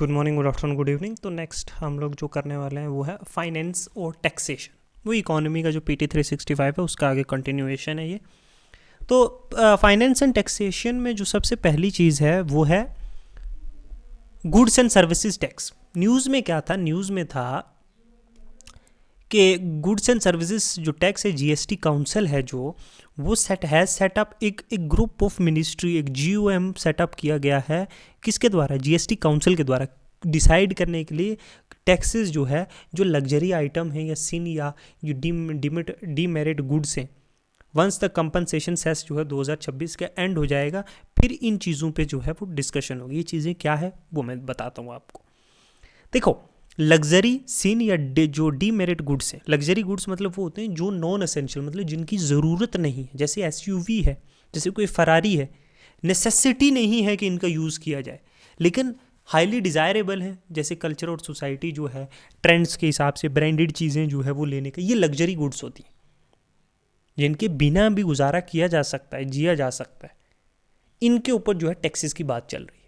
Good morning, good afternoon, good evening. तो next हम लोग जो करने वाले हैं वो है फाइनेंस और टैक्सेशन। वो इकोनॉमी का जो PT 365 है उसका आगे कंटिन्यूएशन है ये। तो फाइनेंस एंड टैक्सेशन में जो सबसे पहली चीज़ है वो है goods and services tax. News में क्या था? न्यूज़ में था कि गुड्स एंड सर्विसेज जो टैक्स है, GST काउंसिल है जो, वो सेटअप एक ग्रुप ऑफ मिनिस्ट्री, एक GOM सेटअप किया गया है। किसके द्वारा? GST काउंसिल के द्वारा, डिसाइड करने के लिए टैक्सेस जो है, जो लग्जरी आइटम है या सिन या जो डीमेरिट गुड्स हैं, वंस द कंपनसेशन सेस जो है 2026 का एंड हो जाएगा, फिर इन चीज़ों पे जो है वो डिस्कशन होगी। ये चीज़ें क्या है वो मैं बताता हूँ आपको। देखो, लग्जरी सिन या जो डीमेरिट गुड्स हैं, लग्जरी गुड्स मतलब वो होते हैं जो नॉन एसेंशियल, मतलब जिनकी ज़रूरत नहीं है, जैसे SUV है, जैसे कोई फरारी है, नेसेसिटी नहीं है कि इनका यूज़ किया जाए, लेकिन हाईली डिज़ायरेबल है, जैसे कल्चर और सोसाइटी जो है ट्रेंड्स के हिसाब से ब्रांडेड चीज़ें जो है वो लेने का, ये लग्जरी गुड्स होती हैं जिनके बिना भी गुजारा किया जा सकता है, जिया जा सकता है। इनके ऊपर जो है टैक्सेस की बात चल रही है।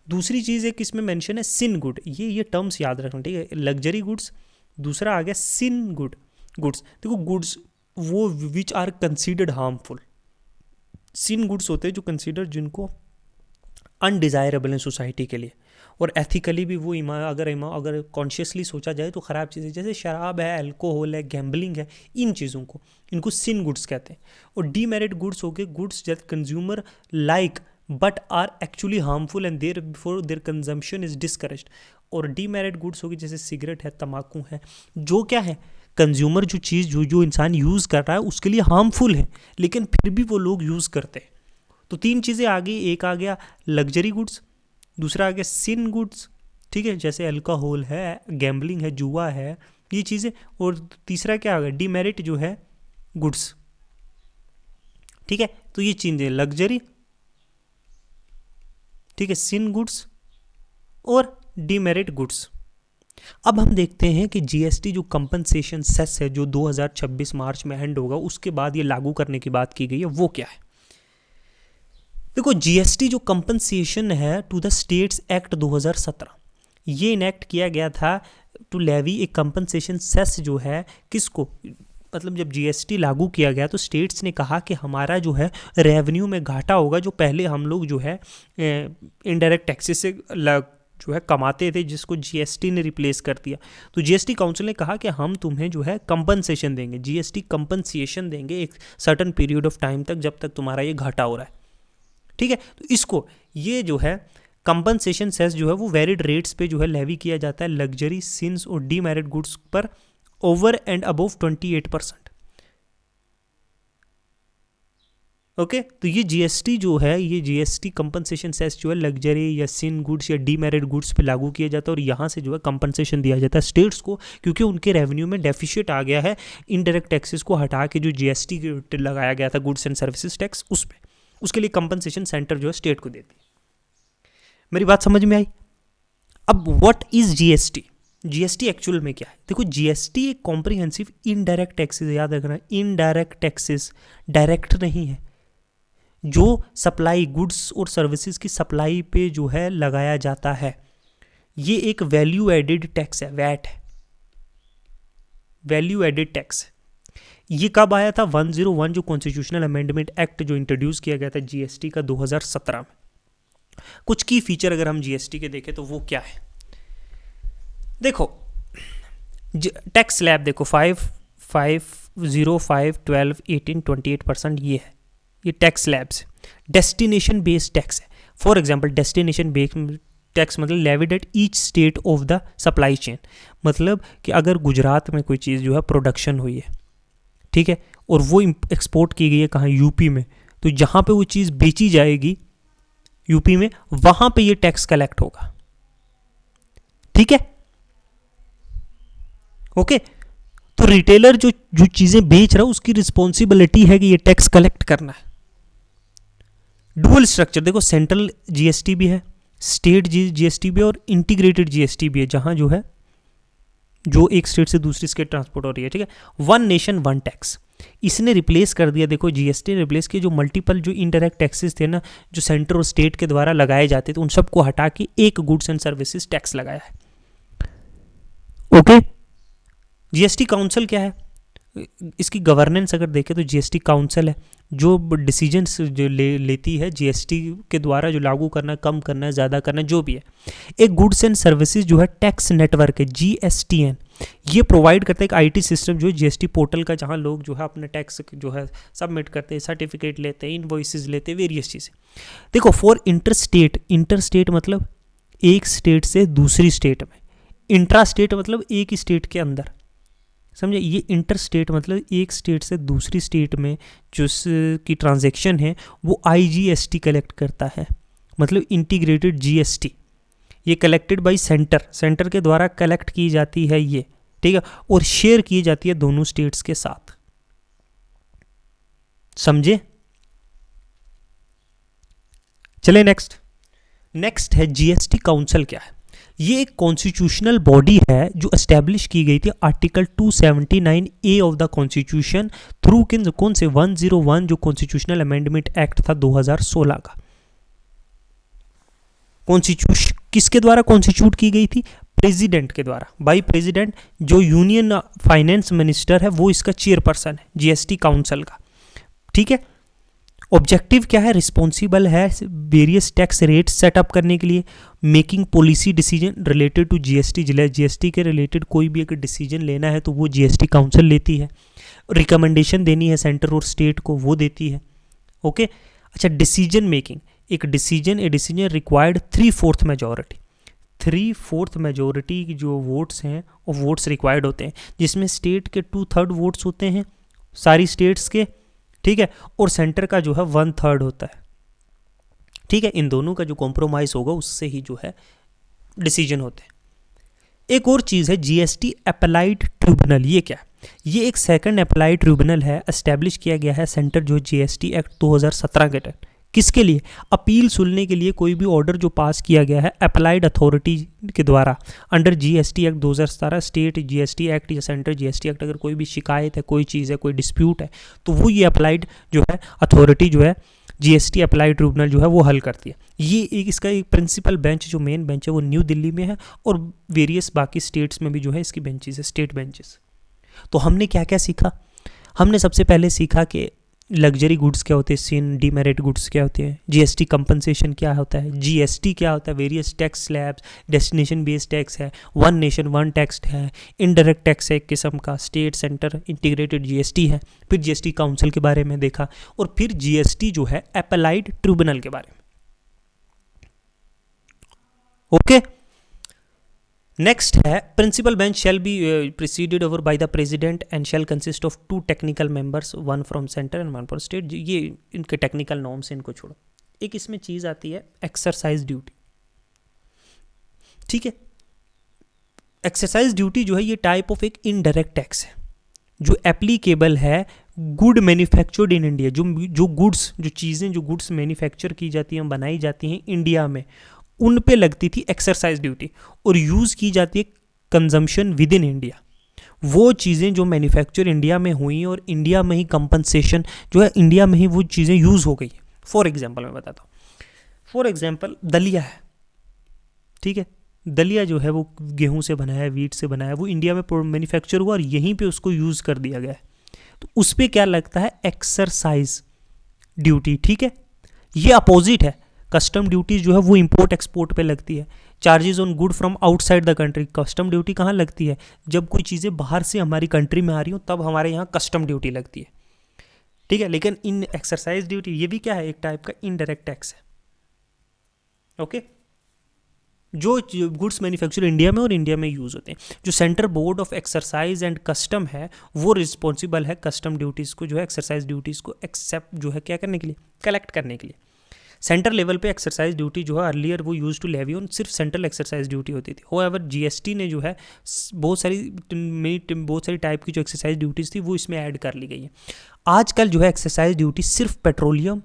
दूसरी चीज़ एक इसमें मेंशन है सिन गुड। ये टर्म्स याद रखना, ठीक है। लग्जरी गुड्स, दूसरा आ गया सिन गुड्स। देखो, गुड्स वो which are considered harmful. Sin goods होते हैं जो कंसीडर, जिनको अनडिज़ायरेबल हैं सोसाइटी के लिए, और एथिकली भी वो अगर कॉन्शियसली सोचा जाए तो ख़राब चीज़ें, जैसे शराब है, अल्कोहल है, गैम्बलिंग है, इन चीज़ों को, इनको सिन गुड्स कहते हैं। और डीमेरिट गुड्स हो गए goods that consumer like but are actually harmful and their consumption is discouraged. और डीमेरिट गुड्स होगी जैसे सिगरेट है, तम्बाकू है, जो क्या है, कंज्यूमर जो चीज़ जो इंसान यूज़ कर रहा है उसके लिए हार्मफुल है, लेकिन फिर भी वो लोग यूज़ करते हैं। तो तीन चीज़ें आ गई। एक आ गया लग्जरी गुड्स, दूसरा आ गया सिन गुड्स, ठीक है, जैसे अल्कोहल है, गैम्बलिंग है, जुआ है, ये चीज़ें। और तीसरा क्या आ गया? डीमेरिट जो है गुड्स, ठीक है। तो ये चीज़ें लग्जरी, ठीक है, सिन गुड्स और डीमेरिट गुड्स। अब हम देखते हैं कि GST जो कंपनसेशन सेस है, जो 2026 मार्च में एंड होगा, उसके बाद ये लागू करने की बात की गई है, वो क्या है? देखो, GST जो कंपनसेशन है टू द स्टेट्स एक्ट 2017, ये इनेक्ट किया गया था to levy a compensation cess जो है किसको, मतलब जब GST लागू किया गया तो स्टेट्स ने कहा कि हमारा जो है रेवेन्यू में घाटा होगा, जो पहले हम लोग जो है इनडायरेक्ट टैक्सेस से जो है कमाते थे, जिसको GST ने रिप्लेस कर दिया। तो GST काउंसिल ने कहा कि हम तुम्हें जो है कंपनसेशन देंगे, GST कंपनसेशन देंगे एक सर्टन पीरियड ऑफ टाइम तक, जब तक तुम्हारा ये घाटा हो रहा है, ठीक है। तो इसको, ये जो है कंपनसेशन सेस जो है वो वेरिड रेट्स पे जो है लेवी किया जाता है लग्जरी, सिंस और डीमेरिट गुड्स पर ओवर एंड अबव 28%। ओके, तो ये GST जो है, ये GST कंपनसेशन सेस जो है लग्जरी या सिन गुड्स या डीमेरिट गुड्स पे लागू किया जाता है, और यहाँ से जो है कंपनसेशन दिया जाता है स्टेट्स को, क्योंकि उनके रेवेन्यू में डेफिशिट आ गया है इनडायरेक्ट टैक्सेस को हटा के, जो GST लगाया गया था गुड्स एंड सर्विसेज टैक्स, उस पर, उसके लिए कंपनसेशन सेंटर जो है स्टेट को देती है। मेरी बात समझ में आई? अब व्हाट इज GST एक्चुअल में क्या है? देखो, GST एक कॉम्प्रिहेंसिव इनडायरेक्ट टैक्सेस, याद रखना, इनडायरेक्ट टैक्सेस, डायरेक्ट नहीं है, जो सप्लाई, गुड्स और सर्विसेज की सप्लाई पे जो है लगाया जाता है। ये एक वैल्यू एडेड टैक्स है, वैट है, वैल्यू एडेड टैक्स है। ये कब आया था? 101 जो कॉन्स्टिट्यूशनल अमेंडमेंट एक्ट जो इंट्रोड्यूस किया गया था GST का 2017 में। कुछ की फीचर अगर हम GST के देखें तो वो क्या है? देखो, टैक्स स्लैब देखो, 5, 0, 5, 12, 18, 28% ये है, ये टैक्स स्लैब्स है। डेस्टिनेशन बेस्ड टैक्स है। For example, destination based tax मतलब levied at each state of the supply chain, मतलब कि अगर गुजरात में कोई चीज़ जो है प्रोडक्शन हुई है, ठीक है, और वो एक्सपोर्ट की गई है कहाँ? यूपी में, तो जहाँ पे वो चीज़ बेची जाएगी यूपी में, वहाँ पे ये टैक्स कलेक्ट होगा, ठीक है, ओके। तो रिटेलर जो चीज़ें बेच रहा है उसकी रिस्पॉन्सिबिलिटी है कि ये टैक्स कलेक्ट करना है। डुअल स्ट्रक्चर देखो, सेंट्रल GST भी है, स्टेट GST भी है, और इंटीग्रेटेड GST भी है, जहाँ जो है जो एक स्टेट से दूसरी स्टेट ट्रांसपोर्ट हो रही है, ठीक है। वन नेशन वन टैक्स, इसने रिप्लेस कर दिया, देखो जीएसटी ने रिप्लेस किया जो मल्टीपल जो इनडायरेक्ट टैक्सेस थे ना, जो सेंटर और स्टेट के द्वारा लगाए जाते थे, उन सबको हटा के एक गुड्स एंड सर्विसेज टैक्स लगाया है। ओके, जीएसटी काउंसिल क्या है, इसकी गवर्नेंस अगर देखें तो जीएसटी काउंसिल है जो डिसीजंस जो लेती है जीएसटी के द्वारा, जो लागू करना है, कम करना है, ज़्यादा करना है, जो भी है। एक गुड्स एंड सर्विसेज जो है टैक्स नेटवर्क है जीएसटीएन, ये प्रोवाइड करता है एक आईटी सिस्टम जो है जीएसटी पोर्टल का, जहाँ लोग जो है अपने टैक्स जो है सबमिट करते हैं, सर्टिफिकेट लेते हैं, इनवॉइसेस लेते हैं, वेरियस चीज़ें। देखो फॉर इंटरस्टेट, इंटरस्टेट मतलब एक स्टेट से दूसरी स्टेट में, इंट्रा स्टेट मतलब एक ही स्टेट के अंदर, समझे। ये इंटर स्टेट मतलब एक स्टेट से दूसरी स्टेट में जो की ट्रांजैक्शन है वो आईजीएसटी कलेक्ट करता है, मतलब इंटीग्रेटेड जीएसटी। ये कलेक्टेड बाय सेंटर, सेंटर के द्वारा कलेक्ट की जाती है ये, ठीक है, और शेयर की जाती है दोनों स्टेट्स के साथ, समझे। चले नेक्स्ट, नेक्स्ट है जीएसटी काउंसिल क्या है। ये एक कॉन्स्टिट्यूशनल बॉडी है जो एस्टेब्लिश की गई थी article 279A of the constitution through कौन से 101 जो कॉन्स्टिट्यूशनल अमेंडमेंट एक्ट था 2016 का। कॉन्स्टिट्यूशन किसके द्वारा कॉन्स्टिट्यूट की गई थी, प्रेसिडेंट के द्वारा, बाई प्रेसिडेंट। जो यूनियन फाइनेंस मिनिस्टर है वो इसका चेयरपर्सन है जीएसटी काउंसिल का, ठीक है। ऑब्जेक्टिव क्या है, रिस्पॉन्सिबल है वेरियस टैक्स रेट सेटअप करने के लिए, making policy decision related to GST, GST के रिलेटेड कोई भी अगर डिसीजन लेना है तो वो जीएसटी काउंसिल लेती है, रिकमेंडेशन देनी है सेंटर और स्टेट को वो देती है। ओके, अच्छा डिसीजन मेकिंग, एक डिसीजन रिक्वायर्ड 3/4 मेजॉरिटी, 3/4 मेजॉरिटी की जो वोट्स हैं वो वोट्स रिक्वायर्ड होते हैं, जिसमें स्टेट के 2/3 वोट्स होते हैं सारी स्टेट्स के, ठीक है, और सेंटर का जो है 1/3 होता है, ठीक है। इन दोनों का जो कॉम्प्रोमाइज होगा उससे ही जो है डिसीजन होते हैं। एक और चीज़ है जीएसटी अप्लाइड ट्रिब्यूनल, ये क्या है, ये एक सेकंड अप्लाइड ट्रिब्यूनल है, एस्टेब्लिश किया गया है सेंटर जो जीएसटी एक्ट 2017 के तहत। किसके लिए, अपील सुनने के लिए कोई भी ऑर्डर जो पास किया गया है अप्लाइड अथॉरिटी के द्वारा under GST act 2017, state GST act या सेंटर जीएसटी एक्ट, अगर कोई भी शिकायत है, कोई चीज़ है, कोई डिस्प्यूट है, तो वो ये अप्लाइड जो है अथॉरिटी जो है जीएसटी अप्लाइड ट्रिब्यूनल जो है वो हल करती है। ये एक इसका एक प्रिंसिपल बेंच जो मेन बेंच है वो न्यू दिल्ली में है, और वेरियस बाकी स्टेट्स में भी जो है इसकी बेंचेस है, स्टेट बेंचेस। तो हमने क्या क्या सीखा, हमने सबसे पहले सीखा कि लग्जरी गुड्स क्या होते हैं, सिन डीमेरिट गुड्स क्या होते हैं, जीएसटी कंपनसेशन क्या होता है, जीएसटी क्या होता है, various tax slabs, destination based tax है, वन नेशन वन टैक्स है, इनडायरेक्ट टैक्स है एक किस्म का, स्टेट सेंटर इंटीग्रेटेड जीएसटी है, फिर जीएसटी काउंसिल के बारे में देखा, और फिर जीएसटी जो है अप्लाइड ट्रिब्यूनल के बारे में। ओके, नेक्स्ट है principal bench shall be presided over by the president and shall consist of 2 technical members, 1 from centre and 1 from state. ये इनके टेक्निकल नॉर्म्स इनको छोड़ो। एक इसमें चीज़ आती है एक्सरसाइज ड्यूटी, ठीक है। एक्सरसाइज ड्यूटी जो है ये टाइप ऑफ एक इनडायरेक्ट टैक्स है जो एप्लीकेबल है गुड मैन्युफैक्चर्ड इन इंडिया, जो गुड्स, जो चीज़ें, जो गुड्स मैन्युफैक्चर की जाती हैं, बनाई जाती हैं इंडिया में, उन पे लगती थी एक्सरसाइज ड्यूटी, और यूज़ की जाती है कंजम्पशन विद इन इंडिया। वो चीज़ें जो मैन्युफैक्चर इंडिया में हुई और इंडिया में ही कंपनसेशन जो है इंडिया में ही वो चीज़ें यूज़ हो गई। फॉर एग्जांपल मैं बताता हूँ, फॉर एग्जांपल दलिया है, ठीक है। दलिया जो है वो गेहूं से बना है, वीट से बना है, वो इंडिया में मैन्युफैक्चर हुआ और यहीं पे उसको यूज़ कर दिया गया है, तो उस पर क्या लगता है एक्सरसाइज ड्यूटी, ठीक है। ये अपोजिट है, कस्टम ड्यूटी जो है वो इंपोर्ट एक्सपोर्ट पे लगती है। Charges on good from outside the country, custom duty कहाँ लगती है, जब कोई चीज़ें बाहर से हमारी कंट्री में आ रही हो तब हमारे यहाँ कस्टम ड्यूटी लगती है, ठीक है। लेकिन इन एक्सरसाइज ड्यूटी ये भी क्या है, एक टाइप का इनडायरेक्ट टैक्स है। ओके, जो गुड्स मैन्युफैक्चर इंडिया में और इंडिया में यूज़ होते हैं, जो centre board of exercise and custom है वो रिस्पॉन्सिबल है कस्टम ड्यूटीज़ को जो है, एक्सरसाइज ड्यूटीज़ को एक्सेप्ट जो है क्या करने के लिए, कलेक्ट करने के लिए। सेंटर लेवल पे एक्सरसाइज ड्यूटी जो है अर्लियर वो यूज टू लेवी ऑन सिर्फ सेंट्रल एक्सरसाइज ड्यूटी होती थी। होएवर जीएसटी ने जो है बहुत सारी टाइप की जो एक्सरसाइज ड्यूटीज़ थी वो इसमें ऐड कर ली गई है। आजकल जो है एक्सरसाइज ड्यूटी सिर्फ पेट्रोलियम,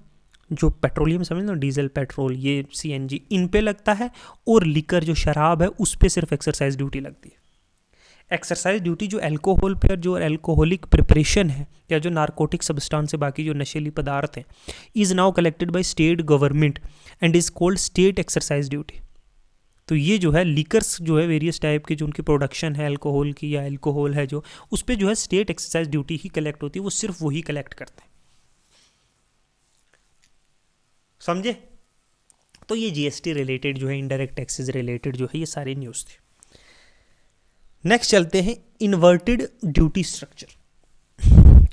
जो पेट्रोलियम समझ लो, डीजल, पेट्रोल, ये सीएनजी, इन पे लगता है, और लिकर जो शराब है उस पर सिर्फ एक्सरसाइज ड्यूटी लगती है। एक्सरसाइज ड्यूटी जो अल्कोहल पर, जो अल्कोहलिक प्रिपरेशन है या जो नारकोटिक सब्सटेंस है, बाकी जो नशीली पदार्थ हैं, is now collected by state government and is called state exercise duty. तो ये जो है लीकर्स जो है वेरियस टाइप की जो उनकी प्रोडक्शन है अल्कोहल की या अल्कोहल है जो, उस पर जो है स्टेट एक्सरसाइज ड्यूटी ही कलेक्ट होती है, वो सिर्फ वही कलेक्ट करते हैं। समझे? तो ये जीएसटी रिलेटेड जो है, इनडायरेक्ट टैक्सेस रिलेटेड जो है, ये सारी न्यूज़ थी। नेक्स्ट चलते हैं इन्वर्टेड ड्यूटी स्ट्रक्चर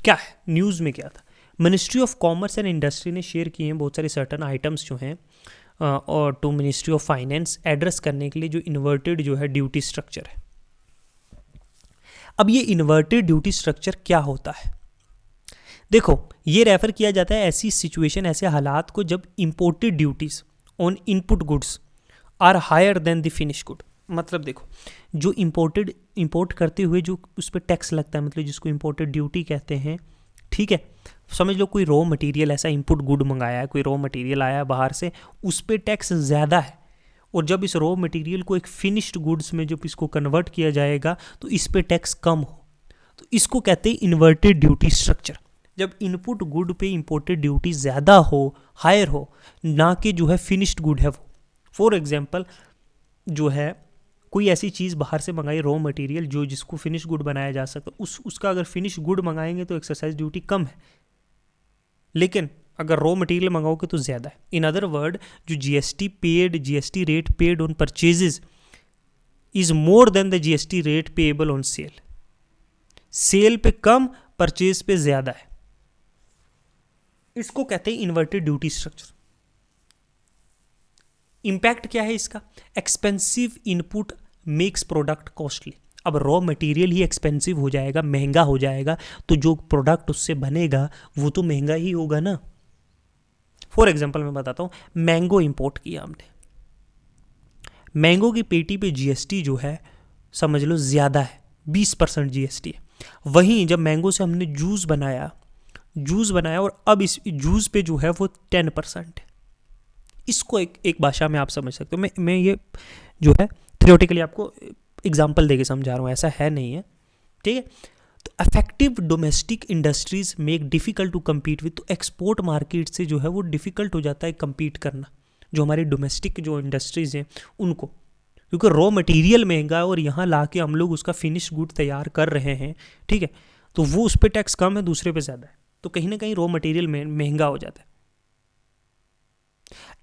क्या है, न्यूज़ में क्या था। Ministry of commerce and industry ने शेयर किए हैं बहुत सारे सर्टन आइटम्स जो हैं और to ministry of finance address करने के लिए जो इन्वर्टेड जो है ड्यूटी स्ट्रक्चर है। अब ये इन्वर्टेड ड्यूटी स्ट्रक्चर क्या होता है? देखो, ये रेफर किया जाता है ऐसी सिचुएशन, ऐसे हालात को जब imported duties on input goods are higher than the finish good. मतलब देखो, जो इंपोर्ट करते हुए जो उस पर टैक्स लगता है, मतलब जिसको इंपोर्टेड ड्यूटी कहते हैं, ठीक है। समझ लो कोई रॉ मटेरियल ऐसा इनपुट गुड मंगाया है, कोई रॉ मटेरियल आया बाहर से, उस पर टैक्स ज़्यादा है, और जब इस रॉ मटेरियल को एक फिनिश्ड गुड्स में जब इसको कन्वर्ट किया जाएगा तो इस पर टैक्स कम हो, तो इसको कहते हैं इन्वर्टेड ड्यूटी स्ट्रक्चर। जब इनपुट गुड पे इंपोर्टेड ड्यूटी ज़्यादा हो, हायर हो, ना कि जो है फिनिश्ड गुड है वो। फॉर एग्जांपल जो है कोई ऐसी चीज़ बाहर से मंगाई रॉ मटेरियल जो जिसको फिनिश गुड बनाया जा सकता, उसका अगर फिनिश गुड मंगाएंगे तो एक्सरसाइज ड्यूटी कम है, लेकिन अगर रॉ मटेरियल मंगाओगे तो ज़्यादा है। इन अदर वर्ड, जो GST rate paid on purchases is more than the GST rate payable on sale. Sale पे कम, परचेज पे ज़्यादा है, इसको कहते हैं इन्वर्टेड ड्यूटी स्ट्रक्चर। इंपैक्ट क्या है इसका? Expensive input makes product costly. अब रॉ मटेरियल ही एक्सपेंसिव हो जाएगा, महंगा हो जाएगा, तो जो प्रोडक्ट उससे बनेगा वो तो महंगा ही होगा ना। फॉर एग्जांपल मैं बताता हूँ, मैंगो इंपोर्ट किया हमने, मैंगो की पेटी पे जीएसटी जो है समझ लो ज़्यादा है, 20% जीएसटी है। वहीं जब मैंगो से हमने जूस बनाया और अब इस जूस पे जो है वो 10% है। इसको एक भाषा में आप समझ सकते हो। मैं ये जो है थ्योरेटिकली आपको एग्जांपल देके समझा रहा हूँ, ऐसा है नहीं है, ठीक है। तो affective domestic industries make difficult to compete with, तो एक्सपोर्ट मार्केट से जो है वो डिफ़िकल्ट हो जाता है कम्पीट करना, जो हमारी डोमेस्टिक जो इंडस्ट्रीज़ हैं उनको, क्योंकि रॉ मटेरियल महंगा है और यहाँ ला के हम लोग उसका फिनिश गुड तैयार कर रहे हैं, ठीक है। तो वो उस पर टैक्स कम है, दूसरे पे ज़्यादा है, तो कहीं ना कहीं रॉ मटेरियल महंगा हो जाता है।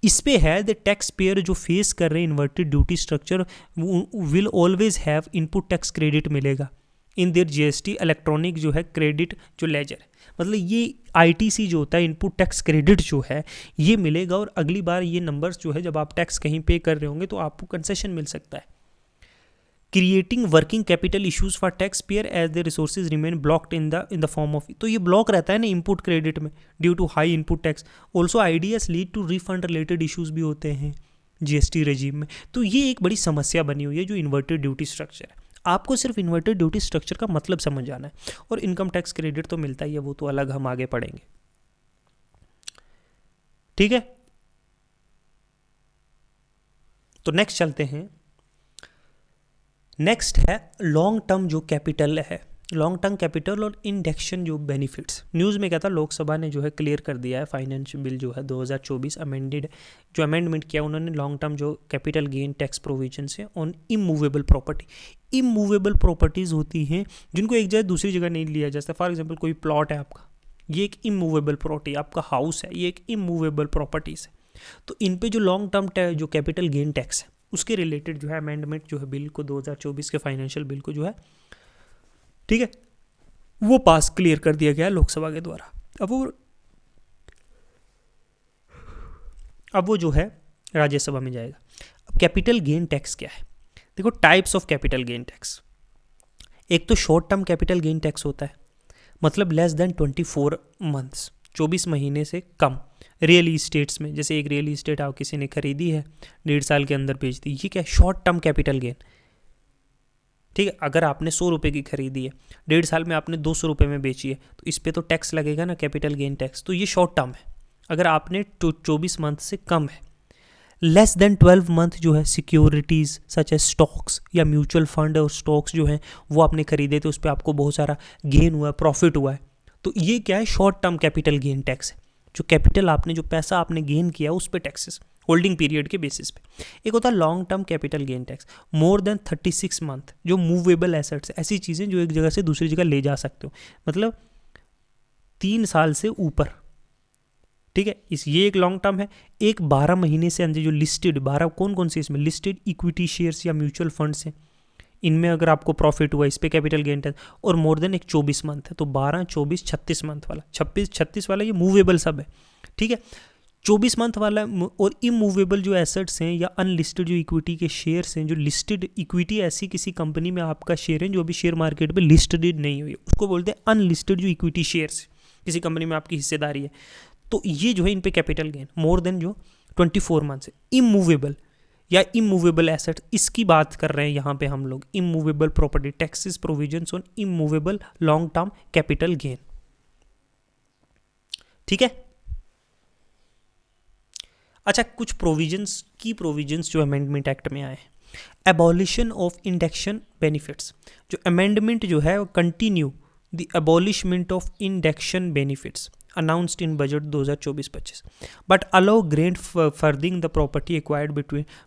इस पे है द टैक्स पेयर जो फेस कर रहे हैं inverted duty structure will always have input tax credit मिलेगा इन देयर जीएसटी इलेक्ट्रॉनिक जो है क्रेडिट जो लेजर है। मतलब ये आईटीसी जो होता है, इनपुट टैक्स क्रेडिट जो है, ये मिलेगा, और अगली बार ये नंबर्स जो है जब आप टैक्स कहीं पे कर रहे होंगे तो आपको कंसेशन मिल सकता है। Creating working capital issues for tax payer as the resources remain blocked in the form of, तो ये ब्लॉक रहता है ना इनपुट क्रेडिट में due to high input tax. Also ideas lead to refund related issues भी होते हैं GST regime में। तो ये एक बड़ी समस्या बनी हुई है जो इन्वर्टेड ड्यूटी स्ट्रक्चर है। आपको सिर्फ इन्वर्टेड ड्यूटी स्ट्रक्चर का मतलब समझ आना है, और इनकम टैक्स क्रेडिट तो मिलता ही है, वो तो अलग हम आगे पढ़ेंगे, ठीक है। तो नेक्स्ट चलते हैं, नेक्स्ट है लॉन्ग टर्म जो कैपिटल है, लॉन्ग टर्म कैपिटल और इंडेक्शन जो बेनिफिट्स। न्यूज़ में क्या था, लोकसभा ने जो है क्लियर कर दिया है, फाइनेंस बिल जो है 2024 अमेंडेड जो अमेंडमेंट किया उन्होंने, लॉन्ग टर्म जो कैपिटल गेन टैक्स प्रोविजन से on immovable property. Immovable properties होती हैं जिनको एक जगह दूसरी जगह नहीं लिया जा सकता। फॉर एग्जाम्पल कोई प्लॉट है आपका, ये एक इमूवेबल प्रॉपर्टी, आपका हाउस है, ये एक इमूवेबल प्रॉपर्टीज़ है। तो इन पे जो लॉन्ग टर्म जो कैपिटल गेन टैक्स है उसके रिलेटेड जो है अमेंडमेंट जो है बिल को 2024 के फाइनेंशियल बिल को जो है, ठीक है, वो पास क्लियर कर दिया गया लोकसभा के द्वारा। अब वो जो है राज्यसभा में जाएगा। अब कैपिटल गेन टैक्स क्या है? देखो, types of capital gain tax. एक तो short term capital gain tax होता है, मतलब लेस देन 24 मंथ्स, 24 महीने से कम। रियल इस्टेट्स में, जैसे एक रियल इस्टेट आप किसी ने खरीदी है, 1.5 साल के अंदर बेच दी, ये क्या है? शॉर्ट टर्म कैपिटल गेन, ठीक है। अगर आपने 100 रुपये की खरीदी है, 1.5 साल में आपने 200 रुपये में बेची है, तो इस पर तो टैक्स लगेगा ना, कैपिटल गेन टैक्स। तो ये शॉर्ट टर्म है, अगर आपने 24 मंथ से कम है। लेस देन 12 मंथ जो है सिक्योरिटीज़ सच एज स्टॉक्स या म्यूचुअल फंड और स्टॉक्स जो हैं वो आपने खरीदे थे, उस पर आपको बहुत सारा गेन हुआ है, प्रॉफिट हुआ है, तो ये क्या है, short term capital gain tax है। जो कैपिटल आपने, जो पैसा आपने गेन किया उस पर टैक्सेस होल्डिंग पीरियड के बेसिस पे। एक होता है long term capital gain tax, more than 36 month, जो मूवेबल एसेट्स, ऐसी चीज़ें जो एक जगह से दूसरी जगह ले जा सकते हो, मतलब 3 साल से ऊपर, ठीक है, ये एक लॉन्ग टर्म है। एक 12 महीने से अंदर जो लिस्टेड, 12 कौन कौन से इसमें लिस्टेड इक्विटी शेयर्स या म्यूचुअल फंड्स हैं, इनमें अगर आपको प्रॉफिट हुआ इस पे कैपिटल गेन टैक्स, और मोर देन एक 24 मंथ है, तो 12, 24, 36 मंथ वाला, 36 वाला ये मूवेबल सब है, ठीक है। 24 मंथ वाला और इमूवेबल जो एसेट्स हैं या अनलिस्टेड जो इक्विटी के शेयर्स हैं, जो लिस्टेड इक्विटी ऐसी किसी कंपनी में आपका शेयर है जो अभी शेयर मार्केट पे लिस्टेड नहीं हुई है, उसको बोलते हैं अनलिस्टेड जो इक्विटी शेयर्स, किसी कंपनी में आपकी हिस्सेदारी है, तो ये जो है इन पे कैपिटल गेन मोर देन जो 24 मंथ से। इमूवेबल या इमूवेबल एसेट, इसकी बात कर रहे हैं यहाँ पे हम लोग, immovable property taxes provisions on immovable long term capital gain, ठीक है। अच्छा, कुछ प्रोविजंस जो अमेंडमेंट एक्ट में आए हैं, एबॉलिशन ऑफ इंडेक्शन बेनिफिट्स, जो अमेंडमेंट जो है वो continue the abolishment of indexation benefits announced in budget 2024-25, but allow grandfathering the property acquired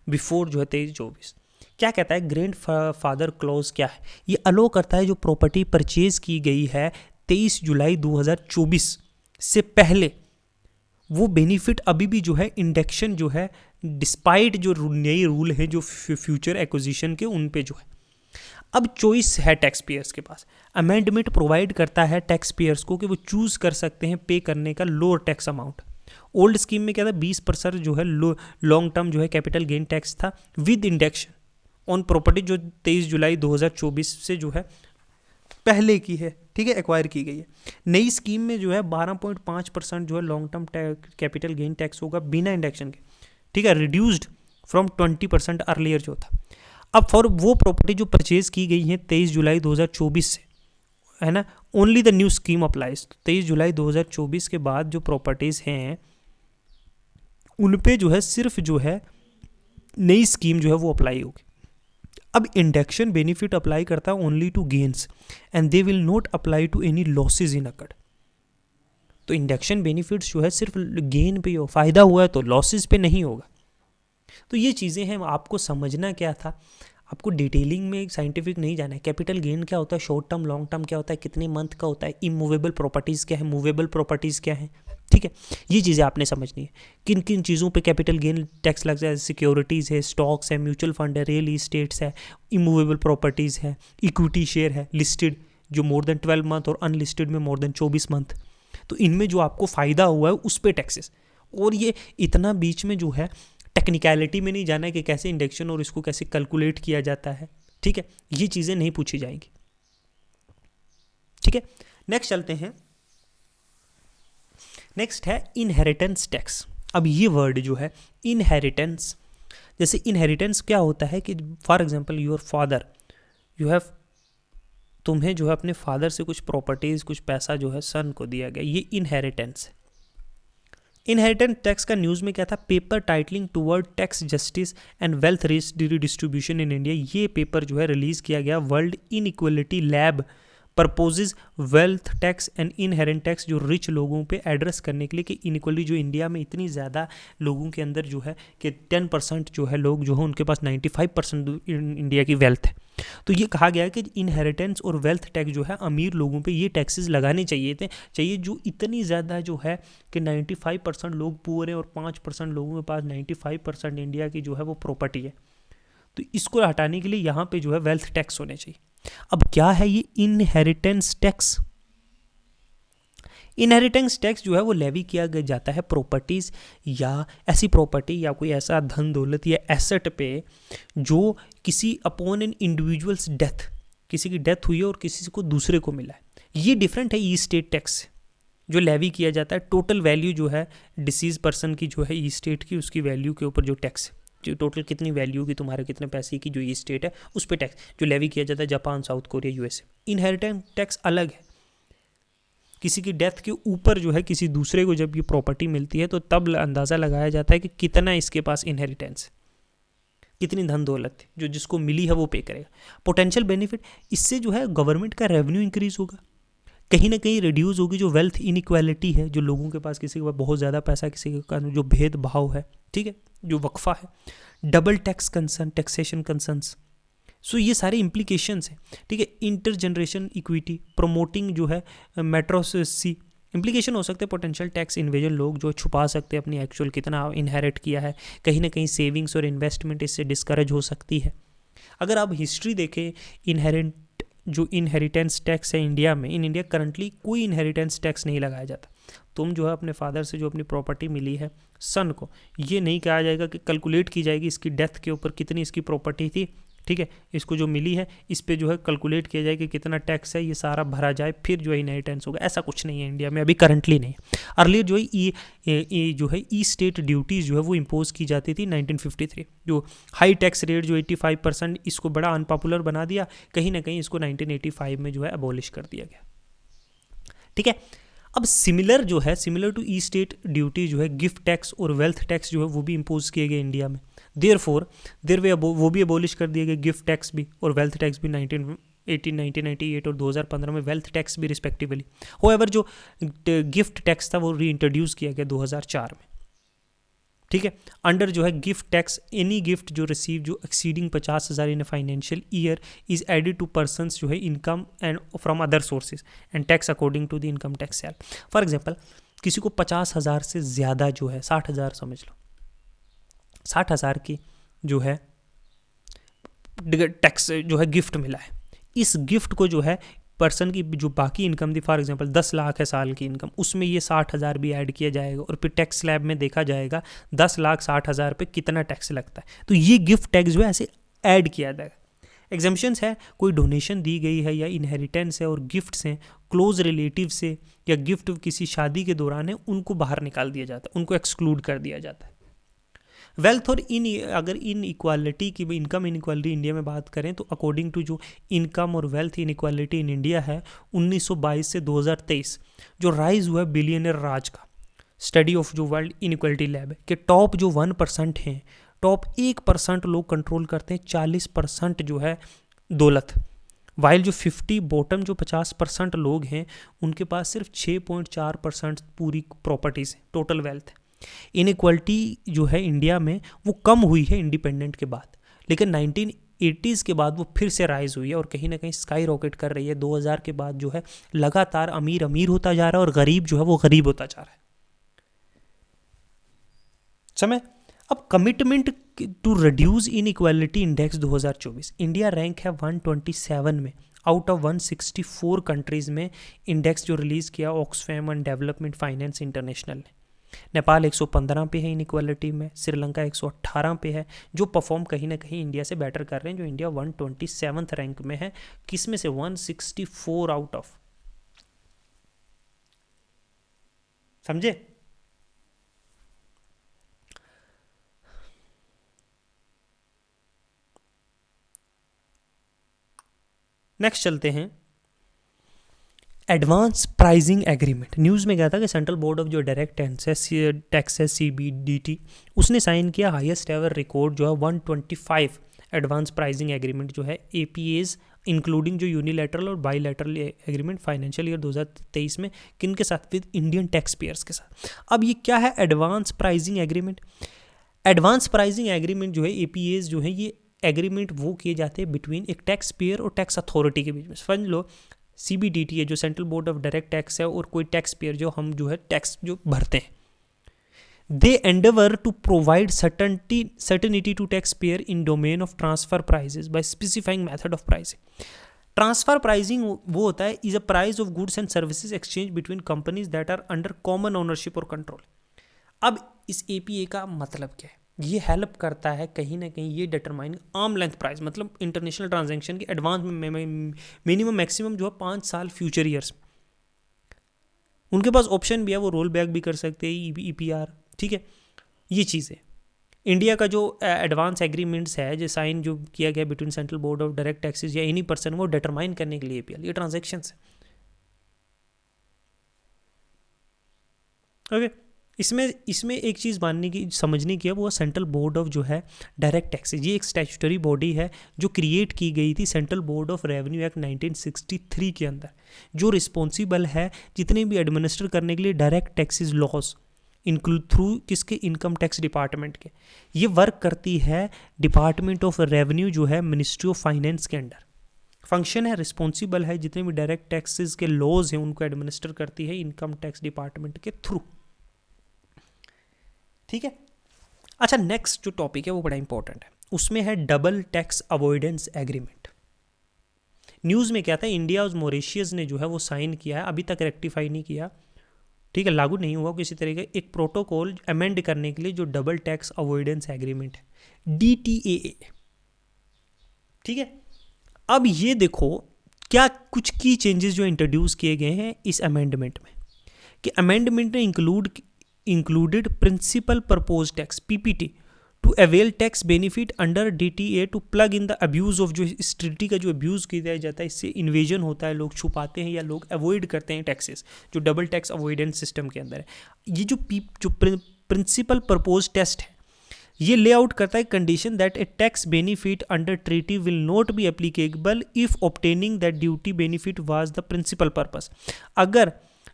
before जो है 23-24। क्या कहता है ग्रैंड फादर क्लॉज, क्या है ये, अलो करता है जो प्रॉपर्टी परचेज की गई है 23 जुलाई 2024 से पहले, वो बेनिफिट अभी भी जो है इंडेक्शन जो है, डिस्पाइट जो नए रूल हैं जो फ्यूचर एक्विजिशन के, उन पे जो है अब चॉइस है टैक्स पेयर्स के पास। अमेंडमेंट प्रोवाइड करता है टैक्स पेयर्स को कि वो चूज कर सकते हैं पे करने का lower tax amount. Old scheme में क्या था, 20% जो है लॉन्ग टर्म जो है कैपिटल गेन टैक्स था विद इंडेक्शन ऑन प्रॉपर्टी, जो 23 जुलाई 2024 से जो है पहले की है, ठीक है, एक्वायर की गई है। नई स्कीम में जो है 12.5% जो है long term capital gain tax होगा बिना इंडेक्शन के, ठीक है, रिड्यूस्ड फ्रॉम 20% अर्लियर जो था। अब फॉर वो प्रॉपर्टी जो परचेज की गई है 23 जुलाई 2024 से, है ना, only the new scheme applies. 23 जुलाई 2024 के बाद जो प्रॉपर्टीज़ हैं उन पे जो है सिर्फ जो है नई स्कीम जो है वो अप्लाई होगी। अब इंडेक्शन बेनिफिट अप्लाई करता है only to gains and they will not apply to any losses incurred. तो इंडेक्शन बेनिफिट्स जो है सिर्फ गेन पे हो, फायदा हुआ है तो लॉसेज पे नहीं होगा। तो ये चीज़ें हैं, आपको समझना क्या था, आपको डिटेलिंग में साइंटिफिक नहीं जाना है। कैपिटल गेन क्या होता है, शॉर्ट टर्म लॉन्ग टर्म क्या होता है, कितने मंथ का होता है, इमूवेबल प्रॉपर्टीज़ क्या है, मूवेबल प्रॉपर्टीज़ क्या है, ठीक है, ये चीज़ें आपने समझनी है। किन किन चीज़ों पे कैपिटल गेन टैक्स लग जाए, सिक्योरिटीज़ है, स्टॉक्स है, म्यूचुअल फंड है, रियल इस्टेट्स है, इमूवेबल प्रॉपर्टीज़ है, इक्विटी शेयर है, लिस्टेड जो मोर देन 12 मंथ और अनलिस्टेड में मोर देन 24 मंथ। तो इनमें जो आपको फ़ायदा हुआ है उस पर टैक्सेस, और ये इतना बीच में जो है टेक्निकलिटी में नहीं जाना है कि कैसे इंडेक्शन और इसको कैसे कैलकुलेट किया जाता है, ठीक है, ये चीज़ें नहीं पूछी जाएंगी, ठीक है। नेक्स्ट चलते हैं, नेक्स्ट है इनहेरिटेंस टैक्स। अब ये वर्ड जो है इनहेरिटेंस, जैसे इनहेरिटेंस क्या होता है कि for example your father, you have, तुम्हें जो है अपने फादर से कुछ प्रॉपर्टीज़, कुछ पैसा जो है सन को दिया गया, ये इनहेरिटेंस है। इनहेरिटेंस टैक्स का न्यूज़ में क्या था, paper titling toward tax justice and wealth distribution in India. ये पेपर जो है रिलीज़ किया गया World Inequality Lab purposes wealth tax and inherent tax, जो रिच लोगों पे एड्रेस करने के लिए कि इनइक्वलिटी जो इंडिया में इतनी ज़्यादा लोगों के अंदर जो है कि 10% जो है लोग जो है उनके पास 95% इंडिया की वेल्थ है। तो ये कहा गया है कि इनहेरिटेंस और वेल्थ टैक्स जो है अमीर लोगों पे ये टैक्सेस लगाने चाहिए जो इतनी ज़्यादा जो है कि 95% लोग पुअर हैं और 5% लोगों के पास 95% इंडिया की जो है वो प्रॉपर्टी है। तो इसको हटाने के लिए यहाँ पे जो है वेल्थ टैक्स होने चाहिए। अब क्या है ये इनहेरिटेंस टैक्स? इनहेरिटेंस टैक्स जो है वो लेवी किया जाता है प्रॉपर्टीज़ या ऐसी प्रॉपर्टी या कोई ऐसा धन दौलत या एसेट पे जो किसी अपॉन एन इंडिविजुअल्स डेथ, किसी की डेथ हुई है और किसी को दूसरे को मिला है। ये डिफरेंट है ई स्टेट टैक्स से, जो लेवी किया जाता है टोटल वैल्यू जो है डिसीज पर्सन की जो है ई स्टेट की, उसकी वैल्यू के ऊपर जो टैक्स है, जो टोटल कितनी वैल्यू की तुम्हारे कितने पैसे की जो ई स्टेट है उस पर टैक्स जो लेवी किया जाता है, Japan, south Korea, USA. Inheritance tax अलग है। किसी की डेथ के ऊपर जो है किसी दूसरे को जब ये प्रॉपर्टी मिलती है तो तब अंदाज़ा लगाया जाता है कि कितना इसके पास इनहेरिटेंस है, कितनी धन दौलत है, जो जिसको मिली है वो पे करेगा। पोटेंशियल बेनिफिट, इससे जो है गवर्नमेंट का रेवेन्यू इंक्रीज होगा, कहीं ना कहीं रिड्यूस होगी जो वेल्थ इनइक्वालिटी है, जो लोगों के पास, किसी के पास बहुत ज़्यादा पैसा, किसी के पास जो भेदभाव है, ठीक है, जो वक्फा है। Double tax concern, taxation concerns, so ये सारे इम्प्लीकेशंस हैं, ठीक है। इंटर जनरेशन इक्विटी, प्रमोटिंग जो है मेट्रोसी, इम्प्लीकेशन हो सकते हैं पोटेंशियल टैक्स इन्वेजन, लोग जो छुपा सकते हैं अपनी एक्चुअल कितना इनहेरिट किया है, कहीं ना कहीं सेविंग्स और इन्वेस्टमेंट इससे डिस्करेज हो सकती है। अगर आप हिस्ट्री देखें, इनहेरेंट जो इनहेरिटेंस टैक्स है इंडिया में, इन इंडिया करंटली कोई इनहेरिटेंस टैक्स नहीं लगाया जाता। तुम जो है अपने फादर से जो अपनी प्रॉपर्टी मिली है सन को, ये नहीं कहा जाएगा कि कैलकुलेट की जाएगी इसकी डेथ के ऊपर कितनी इसकी प्रॉपर्टी थी, ठीक है, इसको जो मिली है इस पे जो है कैलकुलेट किया जाए कि कितना टैक्स है, ये सारा भरा जाए, फिर जो है इनहेरिटेंस होगा। ऐसा कुछ नहीं है इंडिया में अभी करंटली नहीं। अर्लियर जो है जो है ई स्टेट ड्यूटीज़ जो है वो इम्पोज की जाती थी 1953, जो हाई टैक्स रेट जो 85%, इसको बड़ा अनपॉपुलर बना दिया, कहीं ना कहीं इसको 1985 में जो है अबॉलिश कर दिया गया, ठीक है। अब सिमिलर जो है, similar to estate duty जो है गिफ्ट टैक्स और वेल्थ टैक्स जो है वो भी इम्पोज किए गए इंडिया में। वो भी अबॉलिश कर दिए गए, गिफ्ट टैक्स भी और वेल्थ टैक्स भी 1998 और 2015 में वेल्थ टैक्स भी रिस्पेक्टिवली। होएवर जो गिफ्ट टैक्स था वो रीइंट्रोड्यूस किया गया 2004 में, ठीक है। अंडर जो है गिफ्ट टैक्स, एनी गिफ्ट जो रिसीव जो exceeding 50,000 in financial year is added to persons जो है income and from other sources and tax according to the income tax sale. For example, किसी को 50,000 से ज़्यादा जो है 60,000 समझ लो, 60,000 की जो है टैक्स जो है गिफ्ट मिला है, इस गिफ्ट को जो है पर्सन की जो बाकी इनकम थी, फॉर एग्जांपल 10 लाख है साल की इनकम, उसमें ये 60,000 भी ऐड किया जाएगा और फिर टैक्स स्लैब में देखा जाएगा 10,60,000 पे कितना टैक्स लगता है, तो ये गिफ्ट टैक्स जो है ऐसे ऐड किया जाएगा। एग्जाम्पशंस है, कोई डोनेशन दी गई है या इनहेरिटेंस है और गिफ्ट्स हैं क्लोज रिलेटिव से, या गिफ्ट किसी शादी के दौरान है, उनको बाहर निकाल दिया जाता है, उनको एक्सक्लूड कर दिया जाता है। वेल्थ और अगर इन इक्वालिटी की, इनकम इनइक्वालिटी इंडिया में बात करें तो अकॉर्डिंग टू जो इनकम और वेल्थ इनइक्वालिटी इन इंडिया है 1922 से 2023 जो राइज हुआ है बिलियनर राज का, स्टडी ऑफ जो वर्ल्ड इनइक्वालिटी लैब है, कि टॉप जो 1% हैं, टॉप 1% लोग कंट्रोल करते हैं 40% जो है दौलत, वाइल जो 50 बॉटम जो 50% लोग हैं उनके पास सिर्फ 6.4% पूरी प्रॉपर्टीज है, टोटल वेल्थ है। इनइक्वालिटी जो है इंडिया में वो कम हुई है इंडिपेंडेंट के बाद, लेकिन 1980s के बाद वो फिर से राइज हुई है और कहीं ना कहीं स्काई रॉकेट कर रही है। 2000 के बाद जो है लगातार अमीर अमीर होता जा रहा है और गरीब जो है वो गरीब होता जा रहा है। समय अब commitment to reduce inequality index 2024, India rank है 127 में आउट ऑफ 164 कंट्रीज में। इंडेक्स जो रिलीज किया Oxfam and development finance international ने। नेपाल 115 पे है इनइक्वालिटी में, श्रीलंका 118 पे है, जो परफॉर्म कहीं ना कहीं इंडिया से बेटर कर रहे हैं, जो इंडिया 127th रैंक में है, किसमें से 164 आउट ऑफ, समझे। नेक्स्ट चलते हैं, एडवांस प्राइसिंग एग्रीमेंट। न्यूज़ में क्या था कि सेंट्रल बोर्ड ऑफ जो डायरेक्ट टैक्स है CBDT, उसने साइन किया हाईएस्ट एवर रिकॉर्ड जो है 125 एडवांस प्राइसिंग एग्रीमेंट जो है APAs, इंक्लूडिंग जो यूनिलैटरल और बाईलैटरल एग्रीमेंट फाइनेंशियल ईयर 2023 में, किन के साथ, विद इंडियन टैक्स पेयर्स के साथ। अब ये क्या है advance pricing agreement? Advance pricing agreement जो है APAs जो है ये एग्रीमेंट वो किए जाते हैं बिटवीन एक टैक्स पेयर और टैक्स अथॉरिटी के बीच में। समझ लो CBDT है जो central board of direct tax है, और कोई टैक्स पेयर जो हम जो है टैक्स जो भरते हैं, they endeavour to provide certainty to taxpayer in domain of transfer prices by specifying method of pricing. Transfer pricing वो होता है is a price of goods and services exchange between companies that are under common ownership और control. अब इस APA का मतलब क्या है? ये हेल्प करता है कहीं ना कहीं ये डिटरमाइन आर्म लेंथ प्राइस, मतलब इंटरनेशनल ट्रांजैक्शन की एडवांस में मिनिमम मैक्सिमम जो है 5 साल फ्यूचर ईयर्स। उनके पास ऑप्शन भी है, वो रोल बैक भी कर सकते हैं EPR, ठीक है। ये चीज़ है इंडिया का जो एडवांस एग्रीमेंट्स है जो साइन जो किया गया between central board of direct taxes या एनी पर्सन, वो डिटरमाइन करने के लिए APL ये ट्रांजेक्शन्स है। ओके। इसमें एक चीज़ मानने की समझने की है, वो सेंट्रल बोर्ड ऑफ जो है डायरेक्ट टैक्सेज। ये एक स्टैट्यूटरी बॉडी है जो क्रिएट की गई थी central board of revenue act 1963 के अंदर, जो रिस्पॉन्सिबल है जितने भी एडमिनिस्टर करने के लिए direct taxes laws include through किसके, इनकम टैक्स डिपार्टमेंट के। ये वर्क करती है डिपार्टमेंट ऑफ रेवेन्यू जो है मिनिस्ट्री ऑफ फाइनेंस के अंडर। फंक्शन है, रिस्पॉन्सिबल है, जितने भी डायरेक्ट टैक्सेस के लॉज हैं उनको एडमिनिस्टर करती है इनकम टैक्स डिपार्टमेंट के थ्रू। ठीक है। अच्छा, नेक्स्ट जो टॉपिक है वो बड़ा इंपॉर्टेंट है, उसमें है double tax avoidance agreement. News में क्या था, इंडिया और मॉरिशियस ने जो है वो साइन किया है, अभी तक रेक्टिफाई नहीं किया, ठीक है, लागू नहीं हुआ किसी तरह का, एक प्रोटोकॉल अमेंड करने के लिए जो डबल टैक्स अवॉइडेंस एग्रीमेंट है, DTAA। ठीक है। अब ये देखो क्या कुछ की चेंजेस जो इंट्रोड्यूस किए गए हैं इस अमेंडमेंट में, कि अमेंडमेंट ने included principal proposed tax PPT to avail tax benefit under DTA to plug in the abuse of, जो इस ट्रिटी का जो अब्यूज़ किया जाता है, इससे इन्वेजन होता है, लोग छुपाते हैं या लोग अवॉइड करते हैं टैक्सेस, जो डबल टैक्स अवॉइडेंस सिस्टम के अंदर है। ये जो प्रिंसिपल प्रपोज टेस्ट है, ये लेआउट करता है condition that a tax benefit under treaty will not be applicable if obtaining that duty benefit was the principal purpose. अगर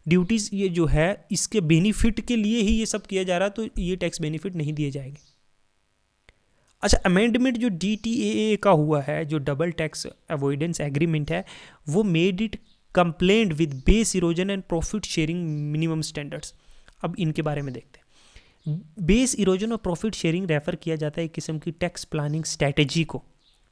ड्यूटीज़ ये जो है इसके बेनिफिट के लिए ही ये सब किया जा रहा है तो ये टैक्स बेनिफिट नहीं दिए जाएंगे। अच्छा, अमेंडमेंट जो DTAA का हुआ है, जो डबल टैक्स अवॉइडेंस एग्रीमेंट है, वो made it complaint with base erosion and profit sharing minimum standards. अब इनके बारे में देखते हैं। बेस इरोजन और प्रॉफिट शेयरिंग रेफर किया जाता है एक किस्म की टैक्स प्लानिंग स्ट्रैटेजी को,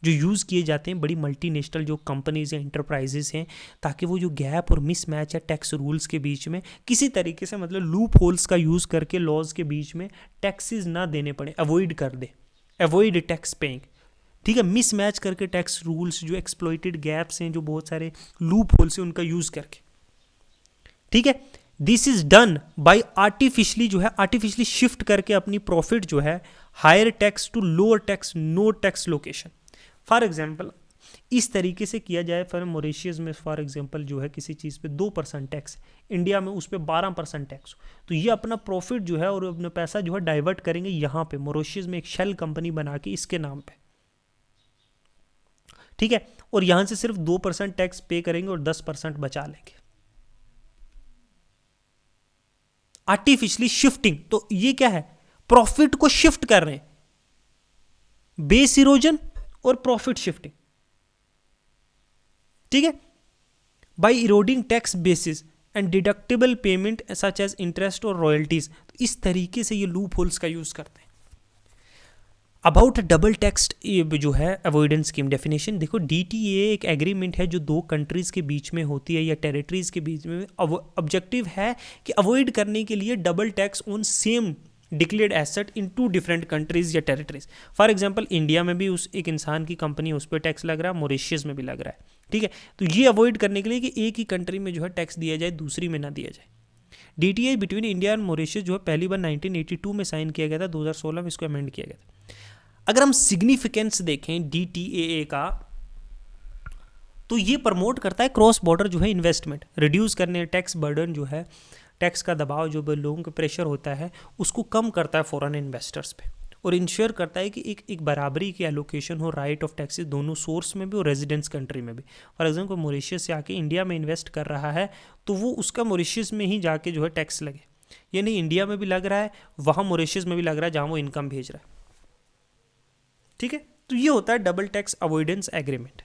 जो यूज़ किए जाते हैं बड़ी मल्टीनेशनल जो कंपनीज या इंटरप्राइजेज हैं, ताकि वो जो गैप और मिसमैच है टैक्स रूल्स के बीच में किसी तरीके से, मतलब लूप होल्स का यूज़ करके लॉज के बीच में टैक्सेस ना देने पड़े, अवॉइड कर दे, अवॉइड टैक्स पेइंग। ठीक है, मिसमैच करके टैक्स रूल्स, जो एक्सप्लॉइटेड गैप्स हैं, जो बहुत सारे लूप होल्स हैं, उनका यूज़ करके। ठीक है, this is done by artificially shift करके अपनी प्रॉफिट जो है higher tax to lower tax no tax location. For example इस तरीके से किया जाए, फॉर मॉरिशियस में फॉर एग्जांपल जो है किसी चीज़ पे 2% टैक्स, इंडिया में उस पर 12% टैक्स, तो ये अपना प्रॉफिट जो है और अपना पैसा जो है डाइवर्ट करेंगे यहाँ पे मॉरिशियस में एक शेल कंपनी बना के इसके नाम पे। ठीक है, और यहाँ से सिर्फ 2% टैक्स पे करेंगे और 10% बचा लेंगे। आर्टिफिशियली शिफ्टिंग, तो ये क्या है, प्रॉफिट को शिफ्ट कर रहे हैं, बेस इरोजन और प्रॉफिट शिफ्टिंग। ठीक है, by eroding tax basis and deductible payment such as interest और रॉयल्टीज। तो इस तरीके से ये लूप होल्स का यूज करते हैं। अबाउट डबल टैक्स जो है अवॉइडेंस स्कीम डेफिनेशन देखो, DTA एक एग्रीमेंट है जो दो कंट्रीज के बीच में होती है या टेरिटरीज के बीच में। ऑब्जेक्टिव है कि अवॉइड करने के लिए double tax on same declared asset in 2 different countries या टेरिटरीज। फॉर एग्जांपल इंडिया में भी उस एक इंसान की कंपनी उस पर टैक्स लग रहा है, मॉरिशियस में भी लग रहा है। ठीक है, तो ये अवॉइड करने के लिए कि एक ही कंट्री में जो है टैक्स दिया जाए, दूसरी में ना दिया जाए। DTA between India and Mauritius जो है पहली बार 1982 में साइन किया गया था, 2016 में इसको अमेंड किया गया था। अगर हम सिग्निफिकेंस देखें DTAA का, तो ये प्रमोट करता है क्रॉस बॉर्डर जो है इन्वेस्टमेंट, रिड्यूस करने, टैक्स बर्डन जो है, टैक्स का दबाव जो लोगों का प्रेशर होता है उसको कम करता है फॉरेन इन्वेस्टर्स पे, और इंश्योर करता है कि एक बराबरी की एलोकेशन हो राइट ऑफ टैक्सेस दोनों सोर्स में भी और रेजिडेंस कंट्री में भी। फॉर एग्जाम्पल मॉरिशियस से आके इंडिया में इन्वेस्ट कर रहा है तो वो उसका मॉरिशियस में ही जाके जो है टैक्स लगे, ये नहीं इंडिया में भी लग रहा है, वहाँ मॉरिशियस में भी लग रहा है जहाँ वो इनकम भेज रहा है। ठीक है, तो ये होता है डबल टैक्स अवॉइडेंस एग्रीमेंट।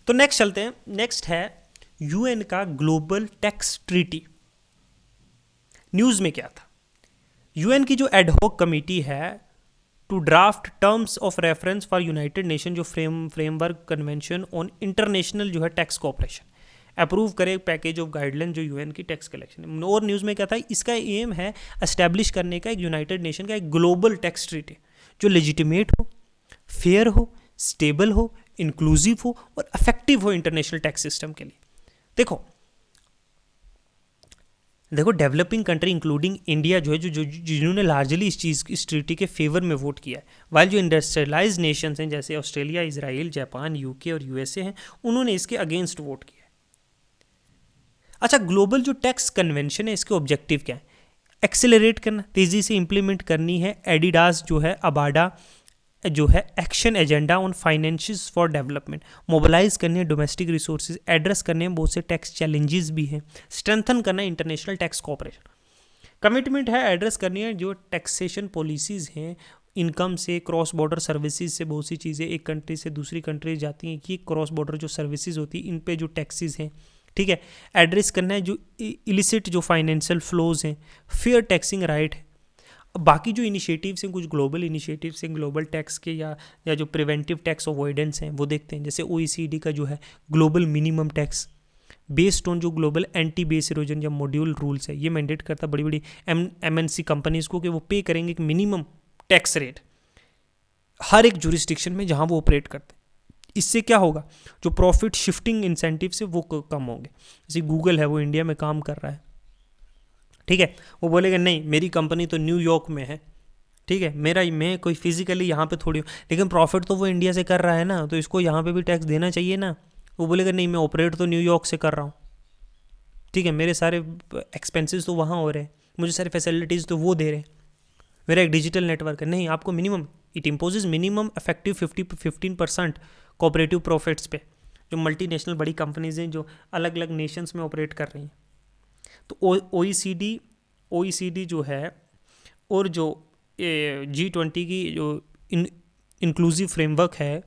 तो नेक्स्ट चलते हैं, नेक्स्ट है UN का ग्लोबल टैक्स ट्रीटी। न्यूज़ में क्या था, UN की जो एडहॉक कमेटी है to draft terms of reference for United Nation जो फ्रेमवर्क कन्वेंशन ऑन इंटरनेशनल जो है टैक्स कोऑपरेशन, अप्रूव करे पैकेज ऑफ गाइडलाइन जो UN की टैक्स कलेक्शन। और न्यूज़ में क्या था, इसका एम है एस्टैब्लिश करने का एक यूनाइटेड नेशन का एक ग्लोबल टैक्स ट्रीटी जो लेजिटिमेट हो, फेयर हो, स्टेबल हो, इंक्लूसिव हो और इफेक्टिव हो इंटरनेशनल टैक्स सिस्टम के लिए। देखो डेवलपिंग कंट्री इंक्लूडिंग इंडिया जो है जिन्होंने लार्जली इस ट्रीटी के फेवर में वोट किया है, वाइल जो इंडस्ट्रियलाइज नेशंस हैं जैसे ऑस्ट्रेलिया, इजराइल, जापान, UK और USA हैं, उन्होंने इसके अगेंस्ट वोट किया है। अच्छा, ग्लोबल जो टैक्स कन्वेंशन है इसके ऑब्जेक्टिव क्या है? एक्सेलरेट करना, तेज़ी से इंप्लीमेंट करनी है एडिडास जो है अबाडा जो है action agenda on financing for development, mobilize करनी है डोमेस्टिक रिसोर्सेज, एड्रेस करने हैं बहुत से टैक्स चैलेंजेस भी हैं, स्ट्रेंथन करना है इंटरनेशनल टैक्स कोऑपरेशन। कमिटमेंट है एड्रेस करनी है जो टैक्सेशन पॉलिसीज़ हैं, इनकम से, क्रॉस बॉर्डर सर्विसेज से बहुत सी चीज़ें एक कंट्री से दूसरी कंट्री जाती हैं, कि क्रॉस बॉर्डर जो सर्विसेज होती है इन पे जो टैक्सेस हैं, ठीक है, एड्रेस करना है जो इलिसिट जो फाइनेंशियल फ्लोज हैं, फेयर टैक्सिंग राइट है। बाकी जो इनिशिएटिव्स हैं, कुछ ग्लोबल इनिशिएटिव्स हैं ग्लोबल टैक्स के या जो प्रिवेंटिव टैक्स अवॉइडेंस हैं वो देखते हैं, जैसे OECD का जो है global minimum tax based on जो ग्लोबल एंटी बेस इरोजन या मॉड्यूल रूल्स है, ये मैंडेट करता बड़ी बड़ी MNC कंपनीज को कि वो पे करेंगे एक मिनिमम टैक्स रेट हर एक जुरिस्डिक्शन में जहां वो ऑपरेट करते हैं। इससे क्या होगा, जो प्रॉफिट शिफ्टिंग इंसेंटिव से वो कम होंगे। जैसे गूगल है वो इंडिया में काम कर रहा है, ठीक है, वो बोलेगा नहीं मेरी कंपनी तो न्यूयॉर्क में है, ठीक है, मैं कोई फिजिकली यहाँ पे थोड़ी हूँ, लेकिन प्रॉफिट तो वो इंडिया से कर रहा है ना, तो इसको यहाँ पे भी टैक्स देना चाहिए ना। वो बोलेगा नहीं मैं ऑपरेट तो न्यूयॉर्क से कर रहा हूँ, ठीक है, मेरे सारे एक्सपेंसेस तो वहाँ हो रहे हैं, मुझे सारी फैसिलिटीज़ तो वो दे रहे हैं, मेरा एक डिजिटल नेटवर्क है। नहीं, आपको minimum, it imposes minimum effective 15% cooperative profits पे, जो मल्टीनेशनल बड़ी कंपनीज हैं जो अलग अलग नेशंस में ऑपरेट कर रही हैं। तो OECD जो है और जो G20 की जो इंक्लूसिव फ्रेमवर्क है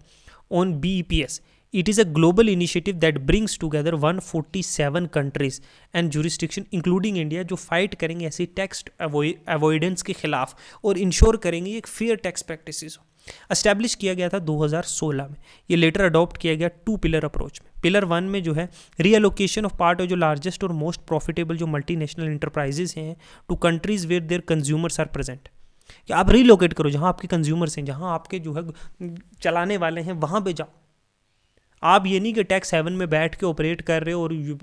on BEPS, it is a global initiative that brings together 147 countries and jurisdiction including India जो फाइट करेंगे ऐसी टैक्स अवॉइडेंस के खिलाफ और इंश्योर करेंगे एक फेयर टैक्स प्रैक्टिसेस हो। एस्टैब्लिश किया गया था 2016 में, ये लेटर अडॉप्ट किया गया 2 पिलर अप्रोच में। पिलर 1 में जो है रीअलोकेशन ऑफ पार्ट ऑफ जो लार्जेस्ट और मोस्ट प्रॉफिटेबल जो मल्टीनेशनल इंटरप्राइजेस हैं to countries where their consumers are present, कि आप रीलोकेट करो जहाँ आपके कंज्यूमर्स हैं, जहाँ आपके जो है चलाने वाले हैं वहाँ पे जाओ। आप ये नहीं कि टैक्स हेवन में बैठ के ऑपरेट कर रहे हो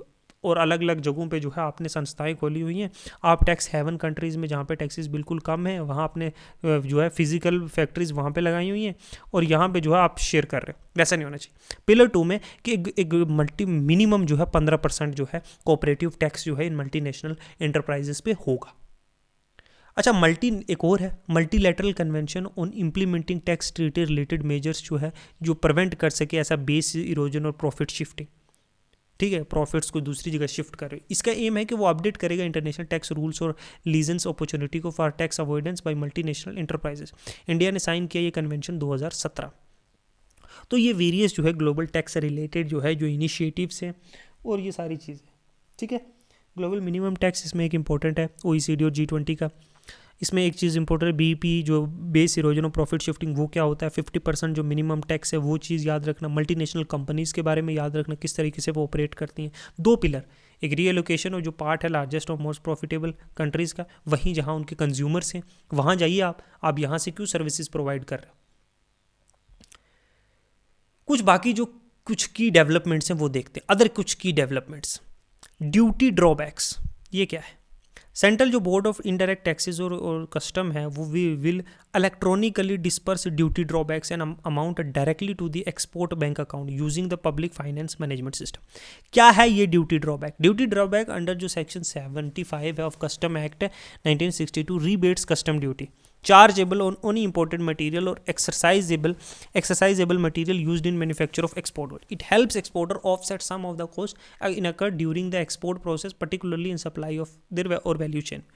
और अलग अलग जगहों पे जो है आपने संस्थाएं खोली हुई हैं, आप टैक्स हेवन कंट्रीज़ में जहाँ पे टैक्सेस बिल्कुल कम है वहाँ आपने जो है फिजिकल फैक्ट्रीज वहाँ पे लगाई हुई हैं और यहाँ पे जो है आप शेयर कर रहे हो, वैसा नहीं होना चाहिए। पिलर 2 में कि एक मिनिमम जो है 15% जो है कोऑपरेटिव टैक्स जो है इन मल्टीनेशनल एंटरप्राइजेस पे होगा। अच्छा, एक और है multilateral convention on implementing tax treaty related measures जो है जो प्रिवेंट कर सके ऐसा बेस इरोजन और प्रॉफिट शिफ्टिंग, ठीक है, प्रॉफिट्स को दूसरी जगह शिफ्ट कर रहे। इसका एम है कि वो अपडेट करेगा इंटरनेशनल टैक्स रूल्स और लीजेंस अपॉर्चुनिटी को for tax avoidance by multinational enterprises. India ने साइन किया ये कन्वेंशन 2017। तो ये वेरियस जो है ग्लोबल टैक्स से रिलेटेड जो है जो इनिशिएटिव्स हैं और ये सारी चीज़ें, ठीक है। ग्लोबल मिनिमम टैक्स इसमें एक इंपॉर्टेंट है OECD और G20 का। इसमें एक चीज़ इंपॉर्टेंट है BEP जो बेस इरोजन और प्रॉफिट शिफ्टिंग, वो क्या होता है, 50% जो मिनिमम टैक्स है वो चीज़ याद रखना। मल्टीनेशनल कंपनीज़ के बारे में याद रखना, किस तरीके से वो ऑपरेट करती हैं। 2 पिलर, एक रीएलोकेशन और जो पार्ट है लार्जेस्ट और मोस्ट प्रॉफिटेबल कंट्रीज़ का, वहीं जहाँ उनके कंज्यूमर्स हैं वहाँ जाइए आप यहाँ से क्यों सर्विसेज प्रोवाइड कर रहे हो। कुछ बाकी जो कुछ की डेवलपमेंट्स हैं वो देखते हैं। अदर कुछ की डेवलपमेंट्स, ड्यूटी ड्रॉबैक्स, ये क्या है। सेंट्रल जो बोर्ड ऑफ इनडायरेक्ट टैक्सेस और कस्टम है वो will electronically disperse duty drawbacks and amount directly to the export bank account using the public finance management system. क्या है ये duty drawback? Duty drawback under जो सेक्शन 75 है of custom act 1962 rebates custom duty chargeable on only imported material और exercisable material used in manufacture of export. It helps exporter offset some of the cost incurred during the export process, particularly in supply of their or value chain.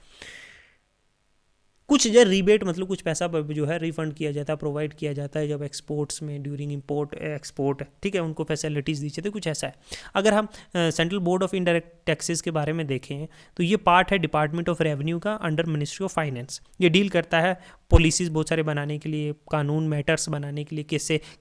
कुछ जो rebate मतलब कुछ पैसा जो है refund किया जाता है, प्रोवाइड किया जाता है जब एक्सपोर्ट्स में ड्यूरिंग इंपोर्ट एक्सपोर्ट, ठीक है, उनको फैसिलिटीज़ दी जाती है, कुछ ऐसा है। अगर हम central board of indirect taxes के बारे में देखें तो ये पार्ट है डिपार्टमेंट ऑफ रेवेन्यू का अंडर मिनिस्ट्री ऑफ फाइनेंस। ये डील करता है पॉलिसीज बहुत सारे बनाने के लिए, कानून मैटर्स बनाने के लिए,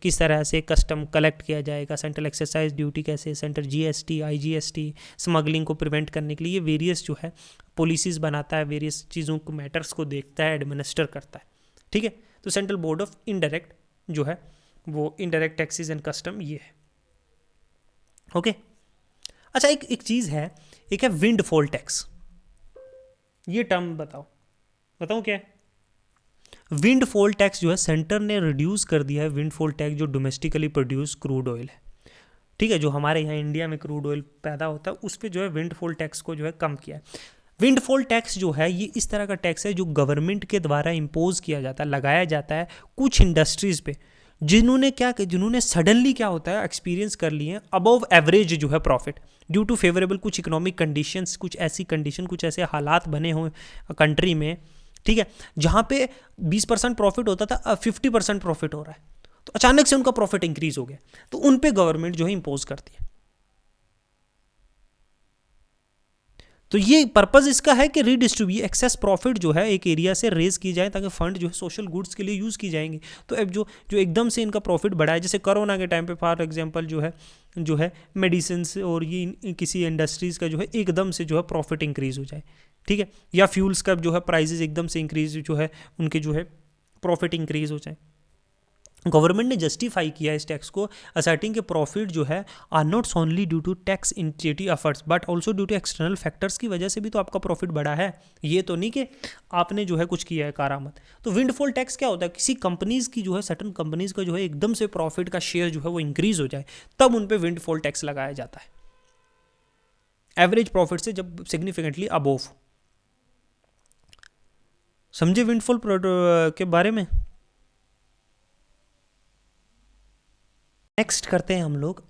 किस तरह से कस्टम कलेक्ट किया जाएगा, सेंट्रल एक्सरसाइज ड्यूटी कैसे, सेंट्रल GST IGST स्मगलिंग को प्रिवेंट करने के लिए ये वेरियस जो है पॉलिसीज बनाता है, वेरियस चीज़ों को मैटर्स को देखता है, एडमिनिस्टर करता है, ठीक है। तो सेंट्रल बोर्ड ऑफ इनडायरेक्ट जो है वो इनडायरेक्ट टैक्सेस एंड कस्टम ये है, ओके। अच्छा, एक चीज़ है, एक है विंडफॉल टैक्स। ये टर्म बताऊं क्या है? विंडफॉल टैक्स जो है सेंटर ने रिड्यूस कर दिया है। विंडफॉल टैक्स जो डोमेस्टिकली प्रोड्यूस क्रूड ऑयल है, ठीक है, जो हमारे यहाँ इंडिया में क्रूड ऑयल पैदा होता है उस पर जो है विंडफॉल टैक्स को जो है कम किया है। विंडफॉल टैक्स जो है ये इस तरह का टैक्स है जो गवर्नमेंट के द्वारा इम्पोज किया जाता है, लगाया जाता है कुछ इंडस्ट्रीज़ पे, जिन्होंने सडनली क्या होता है एक्सपीरियंस कर लिए हैं अबव एवरेज जो है प्रॉफिट ड्यू टू फेवरेबल कुछ इकोनॉमिक कंडीशंस, कुछ ऐसी कंडीशन, कुछ ऐसे हालात बने हुए कंट्री में, ठीक है, जहाँ पे 20% प्रॉफिट होता था अब 50% प्रॉफिट हो रहा है, तो अचानक से उनका प्रॉफिट इंक्रीज हो गया, तो उन पे गवर्नमेंट जो है इंपोज करती है। तो ये पर्पज इसका है कि रीडिस्ट्रीब्यूट एक्सेस प्रॉफिट जो है एक एरिया से रेज की जाए ताकि फंड जो है सोशल गुड्स के लिए यूज़ की जाएंगे। तो अब जो एकदम से इनका प्रॉफिट बढ़ा है, जैसे कोरोना के टाइम पे फॉर एग्जांपल जो है मेडिसिन और ये किसी इंडस्ट्रीज़ का जो है एकदम से जो है प्रॉफिट इंक्रीज हो जाए, ठीक है, या फ्यूल्स का जो है प्राइजेज एकदम से इंक्रीज जो है उनके जो है प्रॉफिट इंक्रीज हो जाए। गवर्नमेंट ने जस्टिफाई किया इस टैक्स को असर्टिंग के प्रॉफिट जो है are not only due to tax initiative efforts but also due to external factors की वजह से भी तो आपका प्रॉफिट बढ़ा है, ये तो नहीं कि आपने जो है कुछ किया है कारामत। तो विंडफॉल टैक्स क्या होता है, किसी कंपनीज़ की जो है सर्टन कंपनीज़ का जो है एकदम से प्रॉफिट का शेयर जो है वो इंक्रीज हो जाए तब उन पर विंडफॉल टैक्स लगाया जाता है, एवरेज प्रॉफिट से जब सिग्निफिकेंटली अबोव। समझे विंडफॉल के बारे में। नेक्स्ट करते हैं हम लोग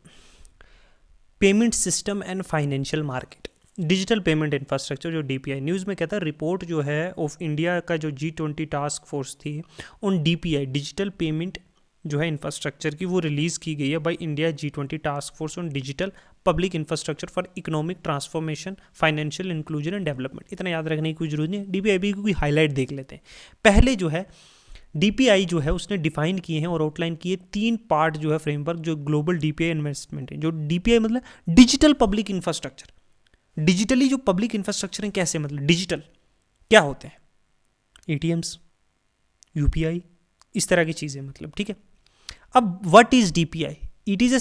payment system and financial market, digital payment infrastructure जो डीपीआई। न्यूज़ में कहता है रिपोर्ट जो है ऑफ इंडिया का जो G20 टास्क फोर्स थी उन डीपीआई डिजिटल पेमेंट जो है इंफ्रास्ट्रक्चर की वो रिलीज़ की गई है by India G20 task force on digital public infrastructure for economic transformation financial inclusion and development. इतना याद रखने की कोई जरूरत नहीं है, डीपीआई की हाईलाइट देख लेते हैं। पहले जो है डीपीआई जो है उसने डिफाइन किए हैं और आउटलाइन किए 3 पार्ट जो है फ्रेमवर्क जो ग्लोबल डीपीआई इन्वेस्टमेंट है। जो डीपीआई मतलब डिजिटल पब्लिक इंफ्रास्ट्रक्चर, डिजिटली जो पब्लिक इंफ्रास्ट्रक्चर है कैसे, मतलब डिजिटल क्या होते हैं, एटीएम्स, यूपीआई, इस तरह की चीज़ें, मतलब ठीक है। अब what is DPI, it is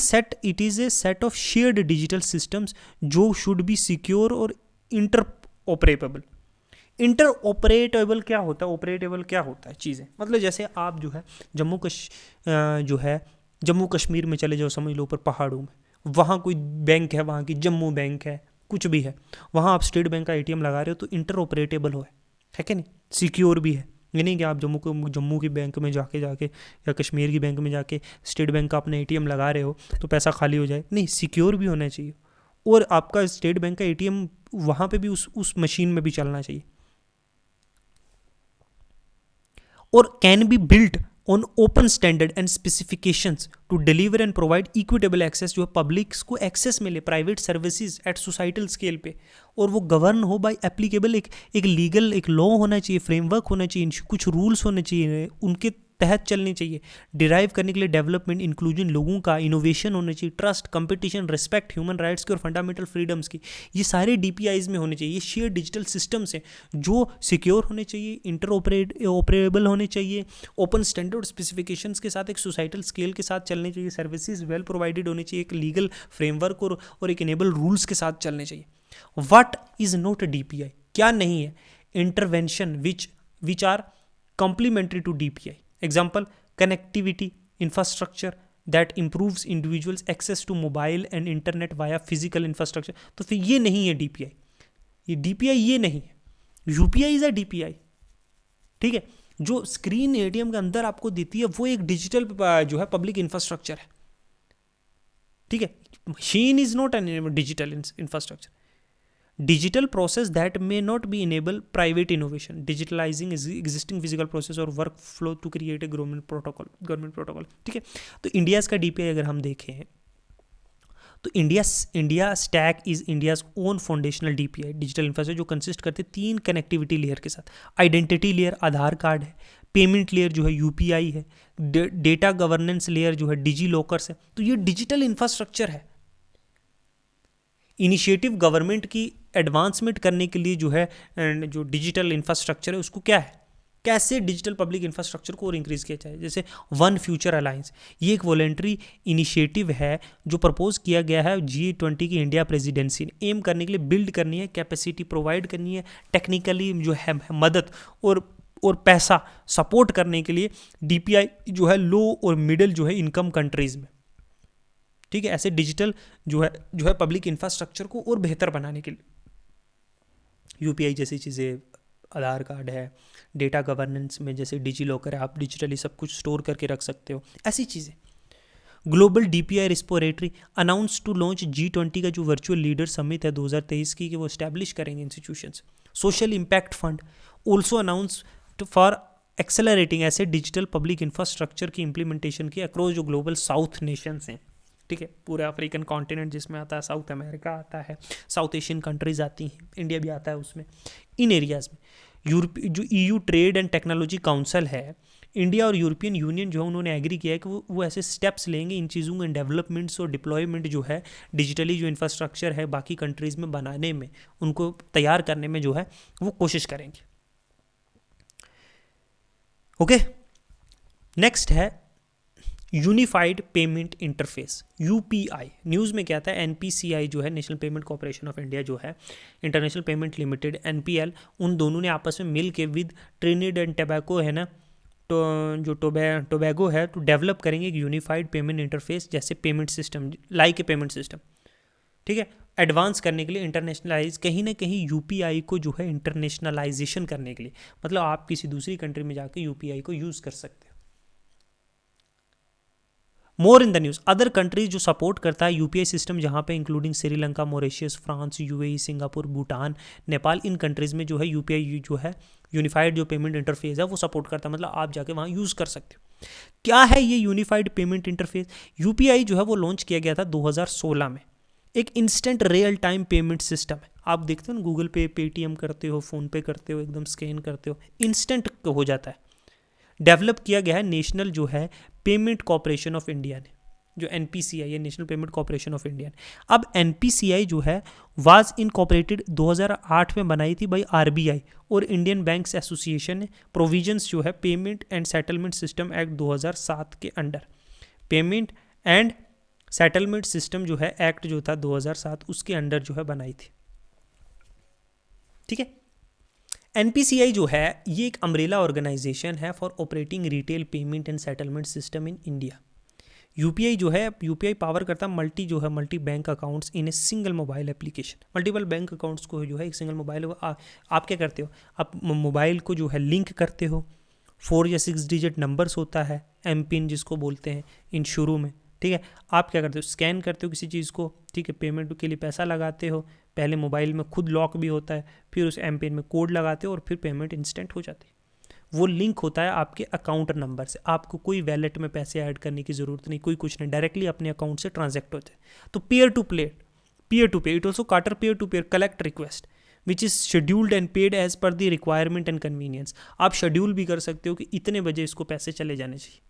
a set of shared digital systems जो शुड बी सिक्योर और इंटरऑपरेबल। इंटरऑपरेटेबल क्या होता है, ऑपरेटेबल क्या होता है चीज़ें, मतलब जैसे आप जो है जम्मू कश्मीर में चले जाओ, समझ लो ऊपर पहाड़ों में, वहाँ कोई बैंक है, वहाँ की जम्मू बैंक है, कुछ भी है, वहाँ आप स्टेट बैंक का एटीएम लगा रहे हो तो इंटरऑपरेटेबल है क्या नहीं, सिक्योर भी है। ये नहीं कि आप जम्मू की बैंक में जाके या कश्मीर की बैंक में जाके स्टेट बैंक का अपना एटीएम लगा रहे हो तो पैसा खाली हो जाए, नहीं, सिक्योर भी होना चाहिए और आपका स्टेट बैंक का एटीएम वहाँ पे भी उस मशीन में भी चलना चाहिए और can be built on open standard and specifications to deliver and provide equitable access, जो है पब्लिक्स को एक्सेस मिले private services at societal scale पे, और वो गवर्न हो बाय एप्लीकेबल एक लीगल एक लॉ होना चाहिए, फ्रेमवर्क होना चाहिए, कुछ रूल्स होने चाहिए, उनके तहत चलनी चाहिए, डिराइव करने के लिए डेवलपमेंट, इंक्लूजन, लोगों का इनोवेशन होना चाहिए, trust, competition, respect human rights की और फंडामेंटल फ्रीडम्स की, ये सारे डीपीआईज में होने चाहिए। ये शेयर डिजिटल सिस्टम्स हैं जो सिक्योर होने चाहिए, इंटरऑपरेबल होने चाहिए, ओपन स्टैंडर्ड स्पेसिफिकेशंस के साथ एक सोसाइटल स्केल के साथ चलने चाहिए, सर्विसेज वेल प्रोवाइडेड होनी चाहिए, एक लीगल फ्रेमवर्क और एक इनेबल रूल्स के साथ चलने चाहिए। व्हाट इज नॉट डीपीआई, क्या नहीं है, intervention which are complementary to DPI. Example, connectivity infrastructure that improves individuals access to mobile and internet via physical infrastructure. तो फिर ये नहीं है डीपीआई, ये डीपीआई ये नहीं है, यूपीआई इज अ डीपीआई, ठीक है। जो स्क्रीन एटीएम के अंदर आपको देती है वो एक डिजिटल जो है पब्लिक इंफ्रास्ट्रक्चर है, ठीक है। Machine is not an digital infrastructure. Digital process that may not be enable private innovation, digitalizing existing physical process और workflow to create a government protocol, ठीक है। तो इंडिया का डीपीआई अगर हम देखें तो India stack is India's own foundational DPI digital infrastructure, जो कंसिस्ट करते 3 कनेक्टिविटी लेयर के साथ, आइडेंटिटी लेयर आधार कार्ड है, पेमेंट लेयर जो है यूपीआई है, डेटा गवर्नेंस लेयर जो है डिजी लॉकर्स है। तो ये डिजिटल इंफ्रास्ट्रक्चर है। इनिशिएटिव गवर्नमेंट की एडवांसमेंट करने के लिए जो है जो डिजिटल इंफ्रास्ट्रक्चर है उसको क्या है, कैसे डिजिटल पब्लिक इंफ्रास्ट्रक्चर को और इंक्रीज किया जाए। जैसे वन फ्यूचर अलायंस, ये एक वॉलेंट्री इनिशिएटिव है जो प्रपोज किया गया है G20 की इंडिया प्रेसिडेंसी ने, एम करने के लिए बिल्ड करनी है, कैपेसिटी प्रोवाइड करनी है, टेक्निकली जो है मदद और पैसा सपोर्ट करने के लिए डीपीआई जो है लो और मिडिल जो है इनकम कंट्रीज में, ठीक है, ऐसे डिजिटल जो है पब्लिक इंफ्रास्ट्रक्चर को और बेहतर बनाने के लिए यूपीआई जैसी चीज़ें, आधार कार्ड है, डेटा गवर्नेंस में जैसे डिजी लॉकर है, आप डिजिटली सब कुछ स्टोर करके रख सकते हो, ऐसी चीज़ें। Global DPI repository announce to launch G20 का जो वर्चुअल लीडर समिट है 2023 की, कि वो स्टैब्लिश करेंगे institutions. Social impact fund also announce for accelerating ऐसे डिजिटल पब्लिक इंफ्रास्ट्रक्चर की इम्प्लीमेंटेशन की अक्रॉस जो ग्लोबल साउथ नेशंस हैं, ठीक है, पूरे अफ्रीकन कॉन्टिनेंट जिसमें आता है, साउथ अमेरिका आता है, साउथ एशियन कंट्रीज आती हैं, इंडिया भी आता है उसमें, इन एरियाज़ में। यूरोप जो EU trade and technology council है, इंडिया और यूरोपियन यूनियन जो है उन्होंने एग्री किया है कि वो ऐसे स्टेप्स लेंगे इन चीज़ों के डेवलपमेंट्स और डिप्लॉयमेंट जो है डिजिटली जो इंफ्रास्ट्रक्चर है बाकी कंट्रीज़ में बनाने में, उनको तैयार करने में जो है वो कोशिश करेंगे। ओके, नेक्स्ट है unified payment interface, UPI. News में क्या था, NPCI जो है, national payment corporation of India जो है, इंटरनेशनल पेमेंट लिमिटेड NPL, उन दोनों ने आपस में मिल के विद ट्रिनिडाद एंड टोबैगो है ना, तो जो टोबैगो है, तो डेवलप करेंगे एक यूनिफाइड पेमेंट इंटरफेस, जैसे payment system like a payment system, ठीक है, एडवांस करने के लिए, इंटरनेशनलाइज, कहीं ना कहीं यूपीआई को जो है इंटरनेशनलाइजेशन करने के लिए, मतलब आप किसी दूसरी कंट्री में जाकर यूपीआई को यूज़ कर सकते हो। More in the news, other countries जो सपोर्ट करता है यूपीआई सिस्टम, जहाँ पे including Sri Lanka, Mauritius, France, UAE, Singapore, Bhutan, Nepal, in countries में जो है यूपीआई जो है यूनिफाइड जो पेमेंट इंटरफेस है वो सपोर्ट करता है, मतलब आप जाके वहाँ यूज़ कर सकते हो। क्या है ये यूनिफाइड पेमेंट इंटरफेस? यूपीआई जो है वो लॉन्च किया गया था 2016 में, एक instant real time payment system है। आप देखते हो ना, गूगल पे, पेटीएम करते हो, फ़ोन पे करते हो, एकदम स्कैन करते हो, इंस्टेंट हो जाता है। डेवलप किया गया है नेशनल जो है पेमेंट कॉर्पोरेशन ऑफ इंडिया ने, जो NPCI है, national payment corporation of India ने। अब NPCI जो है वाज इनकॉर्पोरेटेड 2008 में बनाई थी बाई RBI और इंडियन बैंक्स एसोसिएशन ने। प्रोविजंस जो है payment and settlement system act 2007 के under, payment and settlement system जो है एक्ट जो था 2007 उसके अंडर जो है बनाई थी, ठीक है। NPCI जो है ये एक अम्ब्रेला ऑर्गेनाइजेशन है for operating retail payment and settlement system in India. UPI जो है, यूपीआई पावर करता है multi bank accounts in a single mobile application. Multiple bank accounts को जो है एक सिंगल मोबाइल, आप क्या करते हो, आप मोबाइल को जो है लिंक करते हो, 4 या 6 डिजिट नंबर्स होता है, MPIN जिसको बोलते हैं इन शुरू में, ठीक है। आप क्या करते हो, स्कैन करते हो किसी चीज़ को, ठीक है, पेमेंट के लिए पैसा लगाते हो, पहले मोबाइल में खुद लॉक भी होता है, फिर उस MPIN में कोड लगाते हो और फिर पेमेंट इंस्टेंट हो जाती है। वो लिंक होता है आपके अकाउंट नंबर से, आपको कोई वैलेट में पैसे ऐड करने की ज़रूरत नहीं, कोई कुछ नहीं, डायरेक्टली अपने अकाउंट से ट्रांजैक्ट होते हैं। तो payer to pay it also cater payer to payer collect request which is scheduled and paid as per the requirement and convenience. आप शेड्यूल भी कर सकते हो कि इतने बजे इसको पैसे चले जाने चाहिए।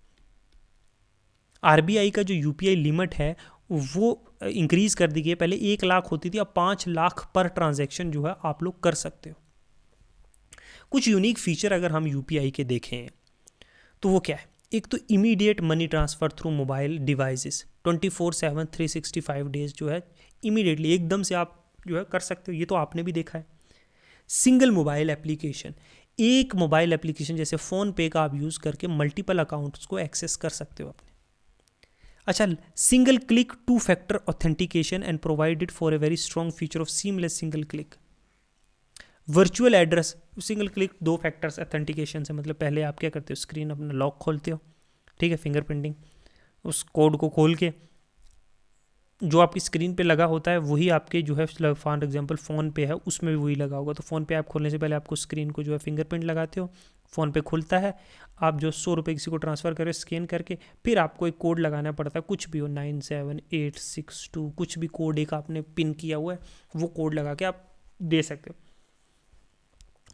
RBI का जो UPI लिमिट है वो इंक्रीज़ कर दी गई है, पहले 1 लाख होती थी, अब 5 लाख पर ट्रांजैक्शन जो है आप लोग कर सकते हो। कुछ यूनिक फीचर अगर हम UPI के देखें तो वो क्या है, एक तो immediate money transfer through mobile devices 24/7 365 days जो है इमीडिएटली एकदम से आप जो है कर सकते हो, ये तो आपने भी देखा है। सिंगल मोबाइल एप्लीकेशन, एक मोबाइल एप्लीकेशन जैसे फ़ोन पे का आप यूज़ करके मल्टीपल अकाउंट्स को एक्सेस कर सकते हो अपने। अच्छा, single click 2 factor authentication and provided for a very strong feature of seamless single click. Virtual address, single click 2 factors authentication से मतलब पहले आप क्या करते हो, स्क्रीन अपना लॉक खोलते हो, ठीक है, फिंगरप्रिंटिंग, उस कोड को खोल के जो आपकी स्क्रीन पे लगा होता है वही आपके जो है, फॉर एग्जांपल फ़ोन पे है उसमें भी वही लगा होगा, तो फ़ोन पे आप खोलने से पहले आपको स्क्रीन को जो है फिंगरप्रिंट लगाते हो, फ़ोन पे खुलता है, आप जो 100 रुपये किसी को ट्रांसफ़र करें स्कैन करके, फिर आपको एक कोड लगाना पड़ता है, कुछ भी हो 97862 कुछ भी कोड एक आपने पिन किया हुआ है, वो कोड लगा के आप दे सकते हो।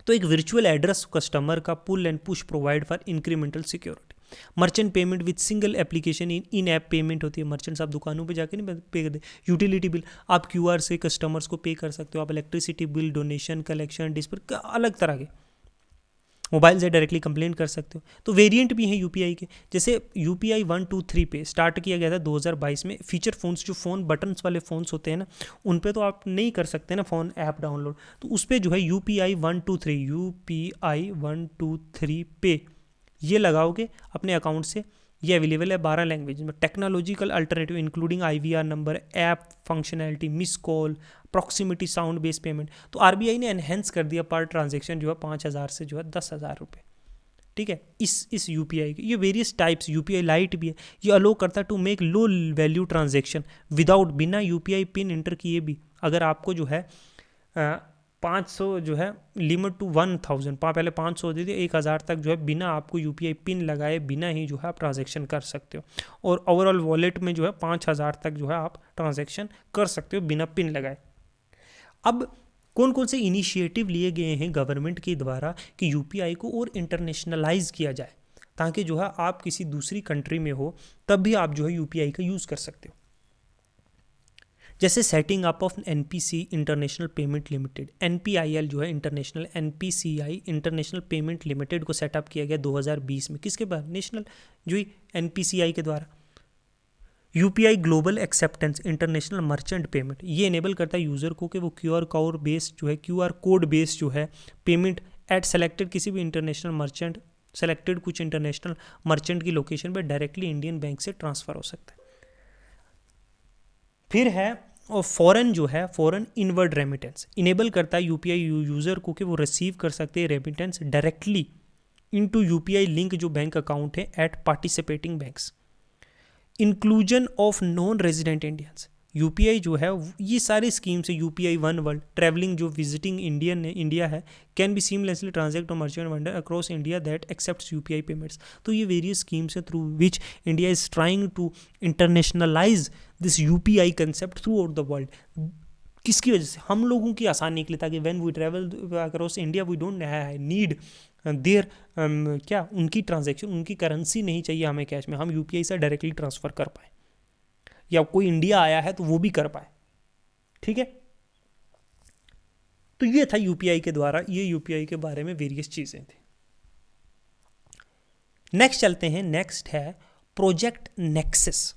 तो एक वर्चुअल एड्रेस कस्टमर का pull and push provide for incremental security. Merchant payment with single application, in app payment होती है। मर्चेंट्स आप दुकानों पे जाके नहीं पे कर दे। यूटिलिटी बिल आप QR से कस्टमर्स को पे कर सकते हो, आप electricity bill, donation, collection, disperse, अलग तरह के मोबाइल से डायरेक्टली कंप्लेन कर सकते हो। तो वेरिएंट भी हैं UPI के, जैसे UPI 1, 2, 3 पे स्टार्ट किया गया था 2022 में। फीचर फ़ोन्स, जो फ़ोन बटन्स वाले फ़ोन्स होते हैं ना, उन पे तो आप नहीं कर सकते ना फ़ोन ऐप डाउनलोड, तो उस पर जो है UPI 1, 2, 3 पे ये लगाओगे अपने अकाउंट से। ये अवेलेबल है 12 लैंग्वेज में। Technological alternative including IVR number, app functionality, miss call, proximity, sound based payment. तो RBI ने एनहेंस कर दिया पर ट्रांजेक्शन जो है 5,000 से जो है 10,000 रुपये। ठीक है, इस UPI के ये वेरियस टाइप्स, UPI लाइट भी है, ये अलो करता है to make low value transaction without, बिना UPI पिन इंटर किए भी। अगर आपको जो है 500 जो है लिमिट टू 1000, पहले 500 दे दिए, 1000 तक जो है बिना आपको UPI पिन लगाए बिना ही जो है आप ट्रांजेक्शन कर सकते हो। और ओवरऑल वॉलेट में जो है 5000 तक जो है आप ट्रांजेक्शन कर सकते हो बिना पिन लगाए। अब कौन कौन से इनिशिएटिव लिए गए हैं गवर्नमेंट के द्वारा कि UPI को और इंटरनेशनलाइज किया जाए, ताकि जो है आप किसी दूसरी कंट्री में हो तब भी आप जो है UPI का यूज़ कर सकते हो। जैसे setting up of NPC international payment limited, NPIL जो है international, NPCI international payment limited को सेटअप किया गया 2020 में। किसके बाद? नेशनल जो NPCI के द्वारा। UPI global acceptance international merchant payment, ये इनेबल करता है यूज़र को कि वो QR कोड बेस्ड जो है पेमेंट एट सेलेक्टेड किसी भी इंटरनेशनल मर्चेंट, सेलेक्टेड कुछ इंटरनेशनल मर्चेंट की लोकेशन पर डायरेक्टली इंडियन बैंक से ट्रांसफ़र हो सकता है। फिर है और फॉरेन जो है, फॉरेन इनवर्ड रेमिटेंस इनेबल करता है UPI यूज़र को कि वो रिसीव कर सकते हैं remittance directly into UPI link जो बैंक अकाउंट है at participating banks. Inclusion of non resident Indians, UPI जो है ये सारी स्कीम से UPI वन वर्ल्ड ट्रैवलिंग जो विजिटिंग इंडिया है कैन बी सीमलेसली ट्रांजेक्ट और merchant vendor across India that accepts UPI payments. तो ये वेरियस स्कीम्स है through which India is trying to internationalise this UPI concept throughout the world. किसकी वजह से? हम लोगों की आसानी के लिए, ताकि when we travel across India we don't need there क्या उनकी ट्रांजेक्शन, उनकी करेंसी नहीं चाहिए हमें कैश में, हम UPI से डायरेक्टली ट्रांसफ़र कर पाए, या कोई इंडिया आया है तो वो भी कर पाए। ठीक है, तो ये था UPI के द्वारा, ये UPI के बारे में वेरियस चीज़ें थी। नेक्स्ट चलते हैं, नेक्स्ट है प्रोजेक्ट नेक्सस।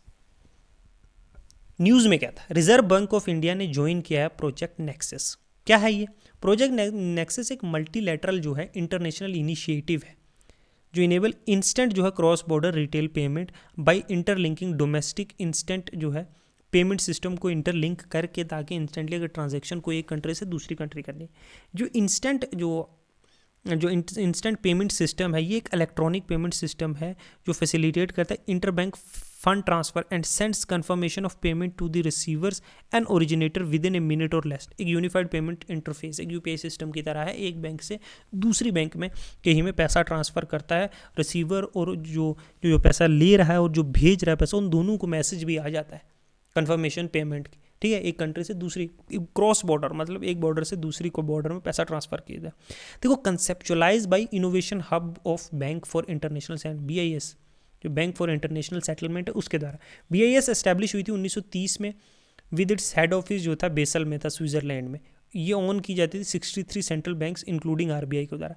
न्यूज़ में क्या था? रिजर्व बैंक ऑफ इंडिया ने ज्वाइन किया है प्रोजेक्ट नेक्सस। क्या है ये? प्रोजेक्ट नेक्सस एक मल्टीलैटरल जो है इंटरनेशनल इनिशिएटिव है जो इनेबल इंस्टेंट जो है cross border retail payment by interlinking domestic instant जो है पेमेंट सिस्टम को इंटरलिंक करके, ताकि इंस्टेंटली अगर ट्रांजेक्शन को एक कंट्री से दूसरी कंट्री करनी, जो इंस्टेंट पेमेंट सिस्टम है, ये एक इलेक्ट्रॉनिक पेमेंट सिस्टम है जो फैसिलिटेट करता है inter bank fund transfer and sends confirmation of payment to the receivers and originator within a minute और लेस। एक यूनिफाइड पेमेंट इंटरफेस, एक UPI सिस्टम की तरह है, एक बैंक से दूसरी बैंक में कहीं में पैसा ट्रांसफ़र करता है रिसीवर, और जो पैसा ले रहा है और जो भेज रहा है पैसा, उन दोनों को मैसेज भी आ जाता है कन्फर्मेशन पेमेंट की। ठीक है, एक कंट्री से दूसरी, क्रॉस बॉर्डर मतलब एक बॉर्डर से दूसरी को बॉर्डर में पैसा ट्रांसफर किया जाए। देखो, conceptualise by innovation hub of bank for international settlement, BIS जो बैंक फॉर इंटरनेशनल सेटलमेंट है उसके द्वारा। BIS एस्टैब्लिश हुई थी 1930 में विद इट्स हेड ऑफिस जो था बेसल में था, स्विट्जरलैंड में। ये ऑन की जाती थी 63 सेंट्रल बैंक्स इंक्लूडिंग RBI के द्वारा।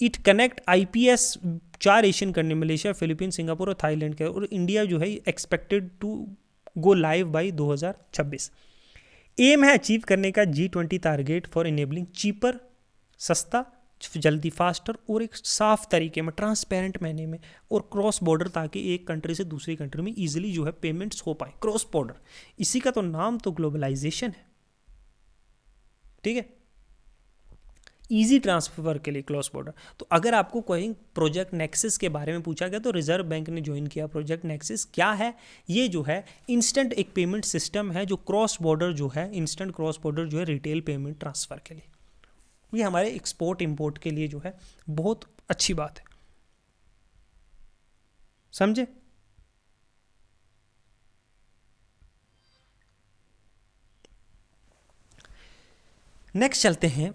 It connect IPS 4 Asian country, Malaysia, Philippine, Singapore और थाईलैंड के, और इंडिया जो है expected to go live by 2026। Aim है अचीव करने का G20 target for enabling cheaper, सस्ता, जल्दी, फास्टर और एक साफ तरीके में, ट्रांसपेरेंट मैने में और क्रॉस बॉर्डर, ताकि एक कंट्री से दूसरी कंट्री में इजीली जो है पेमेंट्स हो पाए क्रॉस बॉर्डर। इसी का तो नाम तो ग्लोबलाइजेशन है। ठीक है, इजी ट्रांसफर के लिए क्रॉस बॉर्डर। तो अगर आपको कोई प्रोजेक्ट नेक्सस के बारे में पूछा गया तो रिजर्व बैंक ने ज्वाइन किया प्रोजेक्ट नेक्सस। क्या है ये? जो है इंस्टेंट एक पेमेंट सिस्टम है जो क्रॉस बॉर्डर जो है, इंस्टेंट क्रॉस बॉर्डर जो है रिटेल पेमेंट ट्रांसफ़र के लिए। ये हमारे एक्सपोर्ट इंपोर्ट के लिए जो है बहुत अच्छी बात है, समझे? नेक्स्ट चलते हैं,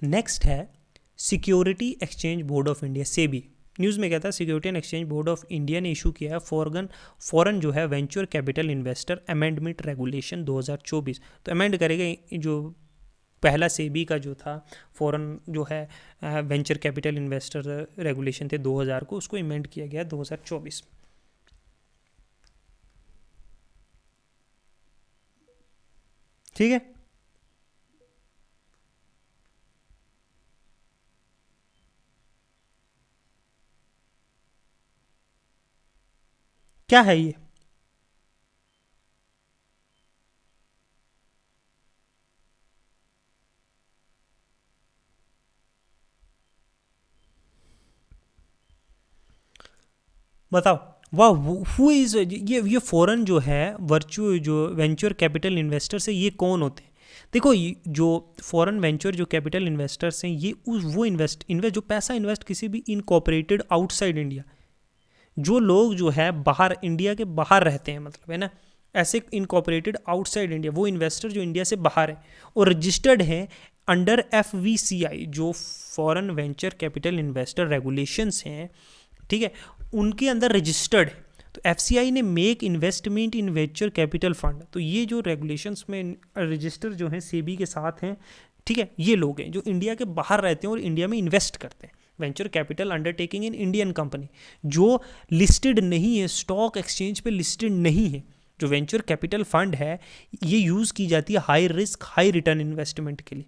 नेक्स्ट है security exchange board of India, SEBI. News में क्या था? Security and exchange board of India ने इशू किया है फॉरेन जो है venture capital investor amendment regulation 2024। तो अमेंड करेगा जो पहला सेबी का जो था फॉरेन जो है वेंचर कैपिटल इन्वेस्टर रेगुलेशन थे 2000 को, उसको अमेंड किया गया 2024। ठीक है, क्या है ये? बताओ। वाह, हु इज ये फॉरेन जो है वर्चू जो वेंचर कैपिटल इन्वेस्टर्स है, ये कौन होते हैं? देखो, जो फॉरेन वेंचर जो कैपिटल इन्वेस्टर्स हैं, ये वो इन्वेस्ट जो पैसा इन्वेस्ट किसी भी इनकॉपरेटेड आउटसाइड इंडिया, जो लोग जो है बाहर इंडिया के बाहर रहते हैं, मतलब है ना, ऐसे इनकॉपरेटेड आउटसाइड इंडिया, वो इन्वेस्टर जो इंडिया से बाहर है और रजिस्टर्ड है अंडर FVCI, जो foreign venture capital investor regulations हैं, ठीक है, उनके अंदर रजिस्टर्ड है। तो FCI ने मेक इन्वेस्टमेंट इन वेंचर कैपिटल फंड, तो ये जो रेगुलेशंस में रजिस्टर जो हैं सेबी के साथ हैं, ठीक है, ये लोग हैं जो इंडिया के बाहर रहते हैं और इंडिया में इन्वेस्ट करते हैं। Venture capital undertaking in Indian company जो लिस्टेड नहीं है, स्टॉक एक्सचेंज पे लिस्टेड नहीं है। जो वेंचर कैपिटल फंड है, ये यूज़ की जाती है high risk high return investment के लिए,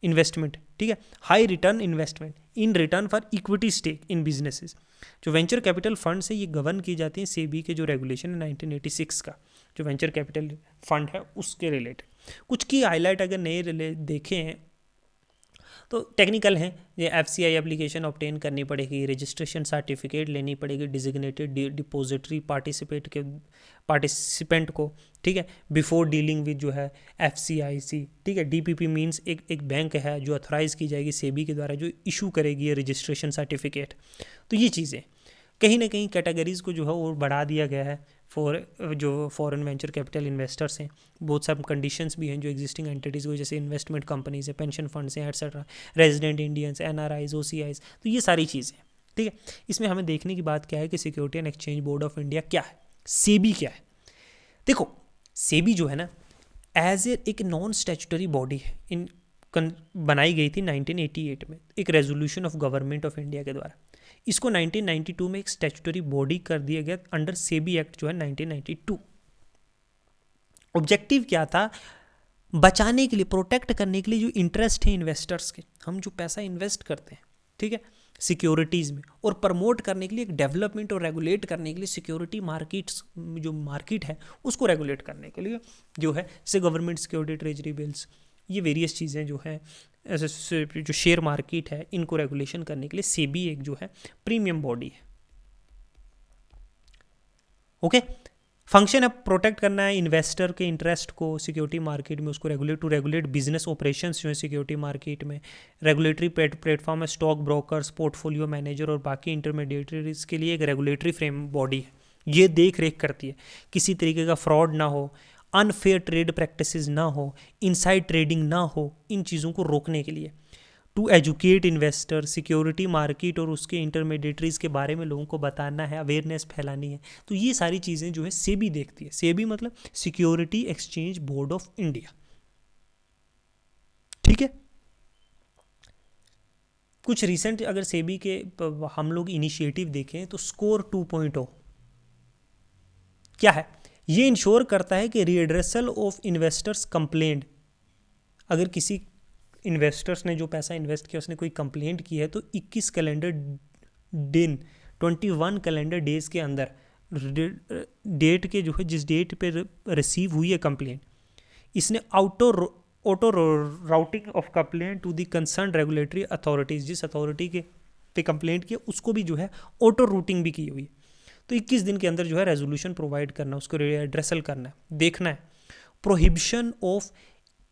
इन्वेस्टमेंट, ठीक है, high return investment in return for equity stake in businesses. जो वेंचर कैपिटल फंड से ये गवर्न की जाती हैं सेबी के जो रेगुलेशन है 1986 का, जो वेंचर कैपिटल फंड है उसके रिलेटेड कुछ की हाईलाइट अगर नए देखे हैं तो टेक्निकल हैं। ये FCI एप्लीकेशन ऑब्टेन करनी पड़ेगी, रजिस्ट्रेशन सर्टिफिकेट लेनी पड़ेगी डिजिग्नेटेड डिपॉजिटरी पार्टिसिपेंट को, ठीक है, बिफोर डीलिंग विद जो है FCIC, ठीक है। DPP मीन्स एक बैंक है जो अथोराइज की जाएगी सेबी के द्वारा, जो इशू करेगी ये रजिस्ट्रेशन सर्टिफिकेट। तो ये चीज़ें कहीं ना कहीं कैटेगरीज़ को जो है वो बढ़ा दिया गया है फॉर जो फॉरेन वेंचर कैपिटल इन्वेस्टर्स हैं। बहुत सारे कंडीशंस भी हैं जो एग्जिस्टिंग एंटिटीज़ को, जैसे इन्वेस्टमेंट कंपनीज है, पेंशन फंड्स हैं, etcetera, resident Indians, NRIs, OCIs, तो ये सारी चीज़ें, ठीक है। इसमें हमें देखने की बात क्या है कि security and exchange board of India क्या है, सेबी क्या है। देखो, सेबी जो है ना, एज एक नॉन स्टैट्यूटरी बॉडी है, बनाई गई थी 1988 में एक resolution of government of India के द्वारा। इसको 1992 में एक स्टैट्यूटरी बॉडी कर दिया गया अंडर सेबी एक्ट जो है 1992। ऑब्जेक्टिव क्या था? बचाने के लिए, प्रोटेक्ट करने के लिए जो इंटरेस्ट है इन्वेस्टर्स के, हम जो पैसा इन्वेस्ट करते हैं, ठीक है, सिक्योरिटीज़ में, और प्रमोट करने के लिए, एक डेवलपमेंट और रेगुलेट करने के लिए सिक्योरिटी मार्केट्स, जो मार्केट है उसको रेगुलेट करने के लिए जो है, जैसे गवर्नमेंट सिक्योरिटी ट्रेजरी बिल्स, ये वेरियस चीज़ें जो हैं, ऐसे जो शेयर मार्केट है, इनको रेगुलेशन करने के लिए सेबी एक जो है प्रीमियम बॉडी है। ओके, फंक्शन है प्रोटेक्ट करना है इन्वेस्टर के इंटरेस्ट को सिक्योरिटी मार्केट में, उसको रेगुलेट बिजनेस ऑपरेशंस जो है सिक्योरिटी मार्केट में, रेगुलेटरी प्लेटफॉर्म है, स्टॉक ब्रोकर्स, पोर्टफोलियो मैनेजर और बाकी इंटरमीडिएटरीज के लिए एक रेगुलेटरी फ्रेम बॉडी है। ये देख रेख करती है किसी तरीके का फ्रॉड ना हो, अनफेयर ट्रेड प्रैक्टिसेस ना हो, इनसाइड ट्रेडिंग ना हो, इन चीज़ों को रोकने के लिए, to educate investor, security market और उसके इंटरमीडिएटरीज के बारे में लोगों को बताना है, अवेयरनेस फैलानी है। तो ये सारी चीज़ें जो है सेबी देखती है। सेबी मतलब security exchange board of India, ठीक है। कुछ रिसेंट अगर सेबी के हम लोग इनिशिएटिव देखें तो स्कोर 2.0 क्या है? ये इंश्योर करता है कि रीएड्रेसल ऑफ इन्वेस्टर्स कंप्लेंट, अगर किसी इन्वेस्टर्स ने जो पैसा इन्वेस्ट किया उसने कोई कंप्लेंट की है तो 21 कैलेंडर दिन 21 कैलेंडर डेज के अंदर, डेट के जो है जिस डेट पे रिसीव हुई है कंप्लेंट, इसने auto routing of complaint to the concern regulatory authorities, जिस अथॉरिटी के पे कंप्लेंट किया उसको भी जो है ऑटो रूटिंग भी की हुई है। तो 21 दिन के अंदर जो है रेजोल्यूशन प्रोवाइड करना, उसको एड्रेसल करना है, देखना है।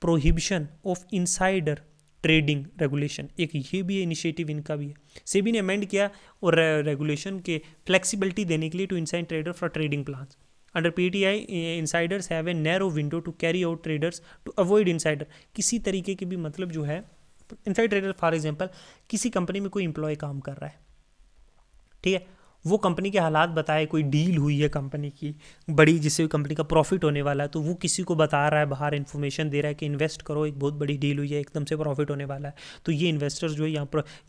Prohibition of insider trading regulation, एक ये भी इनिशिएटिव इनका भी है। सेबी ने अमेंड किया और रेगुलेशन के फ्लेक्सिबिलिटी देने के लिए to inside trader for trading plans under PTI, insiders have a narrow window to carry out traders to avoid insider. किसी तरीके के भी मतलब जो है इनसाइड ट्रेडर, फॉर एग्जांपल किसी कंपनी में कोई एम्प्लॉय काम कर रहा है, ठीक है, वो कंपनी के हालात बताए, कोई डील हुई है कंपनी की बड़ी जिससे कंपनी का प्रॉफिट होने वाला है, तो वो किसी को बता रहा है, बाहर इन्फॉर्मेशन दे रहा है कि इन्वेस्ट करो, एक बहुत बड़ी डील हुई है, एकदम से प्रॉफिट होने वाला है। तो ये इन्वेस्टर्स जो है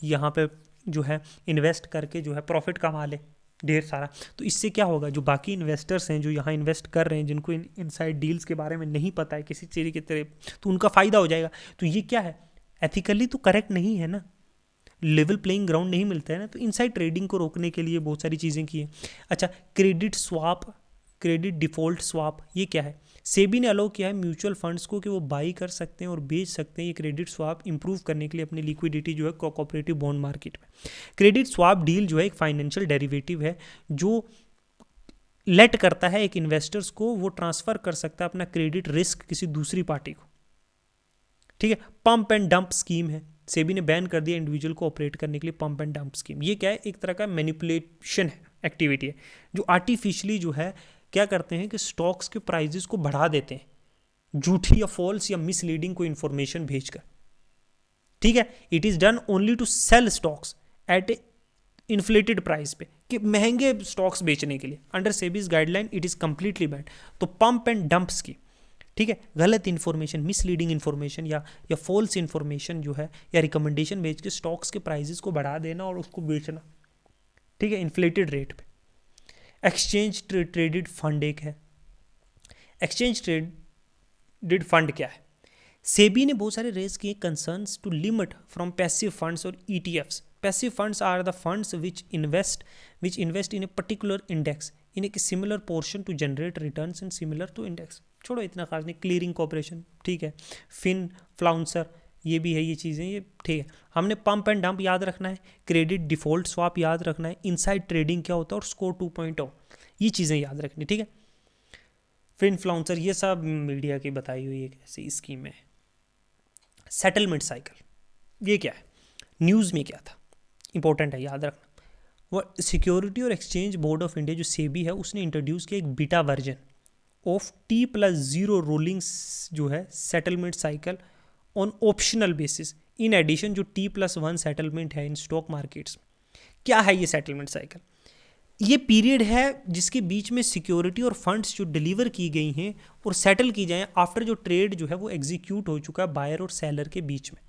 यहाँ पे जो है इन्वेस्ट करके जो है प्रॉफिट कमा ले ढेर सारा। तो इससे क्या होगा, जो बाकी इन्वेस्टर्स हैं जो यहाँ इन्वेस्ट कर रहे हैं, जिनको इनसाइड डील्स के बारे में नहीं पता है किसी तरीके की तरह, तो उनका फ़ायदा हो जाएगा। तो ये क्या है, एथिकली तो करेक्ट नहीं है ना। लेवल प्लेइंग ग्राउंड नहीं मिलता है ना, तो इनसाइड ट्रेडिंग को रोकने के लिए बहुत सारी चीज़ें की हैं। अच्छा, credit swap, credit default swap, ये क्या है? सेबी ने अलाउ किया है म्यूचुअल फंड्स को कि वो बाई कर सकते हैं और बेच सकते हैं ये क्रेडिट स्वाप इंप्रूव करने के लिए अपनी लिक्विडिटी जो है कोऑपरेटिव बॉन्ड मार्केट में। क्रेडिट स्वाप डील जो है एक फाइनेंशियल डेरिवेटिव है जो लेट करता है एक इन्वेस्टर्स को, वो ट्रांसफ़र कर सकता है अपना क्रेडिट रिस्क किसी दूसरी पार्टी को, ठीक है। पंप एंड डंप स्कीम है, सेबी ने बैन कर दिया इंडिविजुअल को ऑपरेट करने के लिए पंप एंड डंप स्कीम। ये क्या है? एक तरह का मैनिपुलेशन है, एक्टिविटी है, जो आर्टिफिशियली जो है क्या करते हैं कि स्टॉक्स के प्राइजेस को बढ़ा देते हैं झूठी या फॉल्स या मिसलीडिंग कोई इंफॉर्मेशन भेजकर, ठीक है। It is done only to sell stocks at a inflated price पे, कि महंगे स्टॉक्स बेचने के लिए। Under SEBI's guideline it is completely ban. तो पंप एंड डंप स्कीम, ठीक है, गलत इन्फॉर्मेशन, मिसलीडिंग इन्फॉर्मेशन या फॉल्स इन्फॉर्मेशन जो है या रिकमेंडेशन भेज के स्टॉक्स के प्राइजेस को बढ़ा देना और उसको बेचना, ठीक है, इन्फ्लेटेड रेट पे। एक्सचेंज ट्रेडेड फंड एक है। एक्सचेंज ट्रेडेड फंड क्या है? सेबी ने बहुत सारे रेज किए concerns to limit from passive funds और ETFs. Passive funds are the funds which invest in a particular index in a similar portion to generate returns and similar to index. छोड़ो, इतना खास नहीं। क्लियरिंग कॉर्पोरेशन, ठीक है, fin फ्लाउंसर, ये भी है, ये चीज़ें, ये ठीक है। हमने पंप एंड डंप याद रखना है, क्रेडिट डिफ़ॉल्ट स्वाप याद रखना है, इनसाइड ट्रेडिंग क्या होता है और स्कोर 2.0, ये चीज़ें याद रखनी, ठीक है। फिन फ्लाउंसर, ये सब मीडिया की बताई हुई एक ऐसी स्कीम है। सेटलमेंट साइकिल, ये क्या है? न्यूज़ में क्या था, इंपॉर्टेंट है, याद रखना। वो सिक्योरिटी और एक्सचेंज बोर्ड ऑफ इंडिया जो सेबी है, उसने इंट्रोड्यूस किया एक beta version of T+0 rolling जो है settlement cycle on optional basis, in addition जो T+1 सेटलमेंट है इन स्टॉक मार्केट्स। क्या है ये सेटलमेंट साइकिल? ये पीरियड है जिसके बीच में सिक्योरिटी और फंड्स जो डिलीवर की गई हैं और सेटल की जाएं आफ्टर जो ट्रेड जो है वो एग्जीक्यूट हो चुका है बायर और सेलर के बीच में।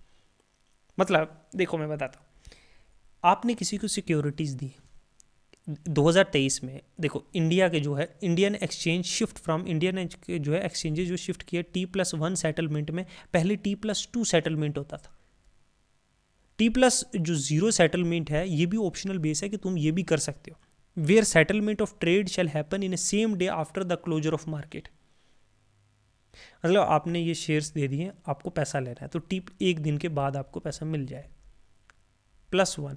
मतलब देखो, मैं बताता हूँ, आपने किसी को सिक्योरिटीज़ दी 2023 में, देखो इंडिया के जो है Indian exchange shift from Indian जो है एक्सचेंजेस जो शिफ्ट किया T+1 सेटलमेंट में, पहले T+2 सेटलमेंट होता था। T+0 सेटलमेंट है, ये भी ऑप्शनल बेस है कि तुम ये भी कर सकते हो, where settlement of trade shall happen in a same day after the closure of market. मतलब आपने ये शेयर्स दे दिए, आपको पैसा लेना है, तो एक दिन के बाद आपको पैसा मिल जाए। +1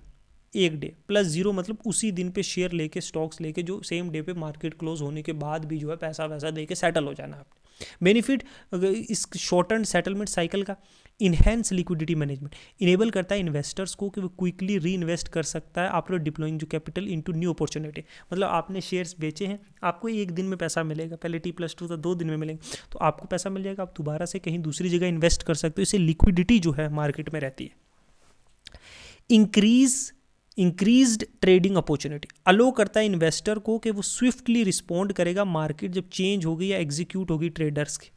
एक डे, +0 मतलब उसी दिन पे शेयर लेके, स्टॉक्स लेके, जो सेम डे पे मार्केट क्लोज होने के बाद भी जो है पैसा वैसा दे के सेटल हो जाना आपने। बेनिफिट इस शॉर्ट टर्म सेटलमेंट साइकिल का, इनहेंस लिक्विडिटी मैनेजमेंट, इनेबल करता है इन्वेस्टर्स को कि वो क्विकली री इन्वेस्ट कर सकता है आफ्टर डिप्लॉइंग जो कैपिटल इनटू न्यू अपॉर्चुनिटी। मतलब आपने शेयर्स बेचे हैं, आपको एक दिन में पैसा मिलेगा, पहले T+2 था 2 दिन में मिलेंगे, तो आपको पैसा मिल जाएगा, आप दोबारा से कहीं दूसरी जगह इन्वेस्ट कर सकते हो। इससे लिक्विडिटी जो है मार्केट में रहती है। इंक्रीज्ड ट्रेडिंग अपॉर्चुनिटी अलो करता है इन्वेस्टर को कि वो स्विफ्टली रिस्पॉन्ड करेगा मार्केट जब चेंज होगी या एग्जीक्यूट होगी ट्रेडर्स की।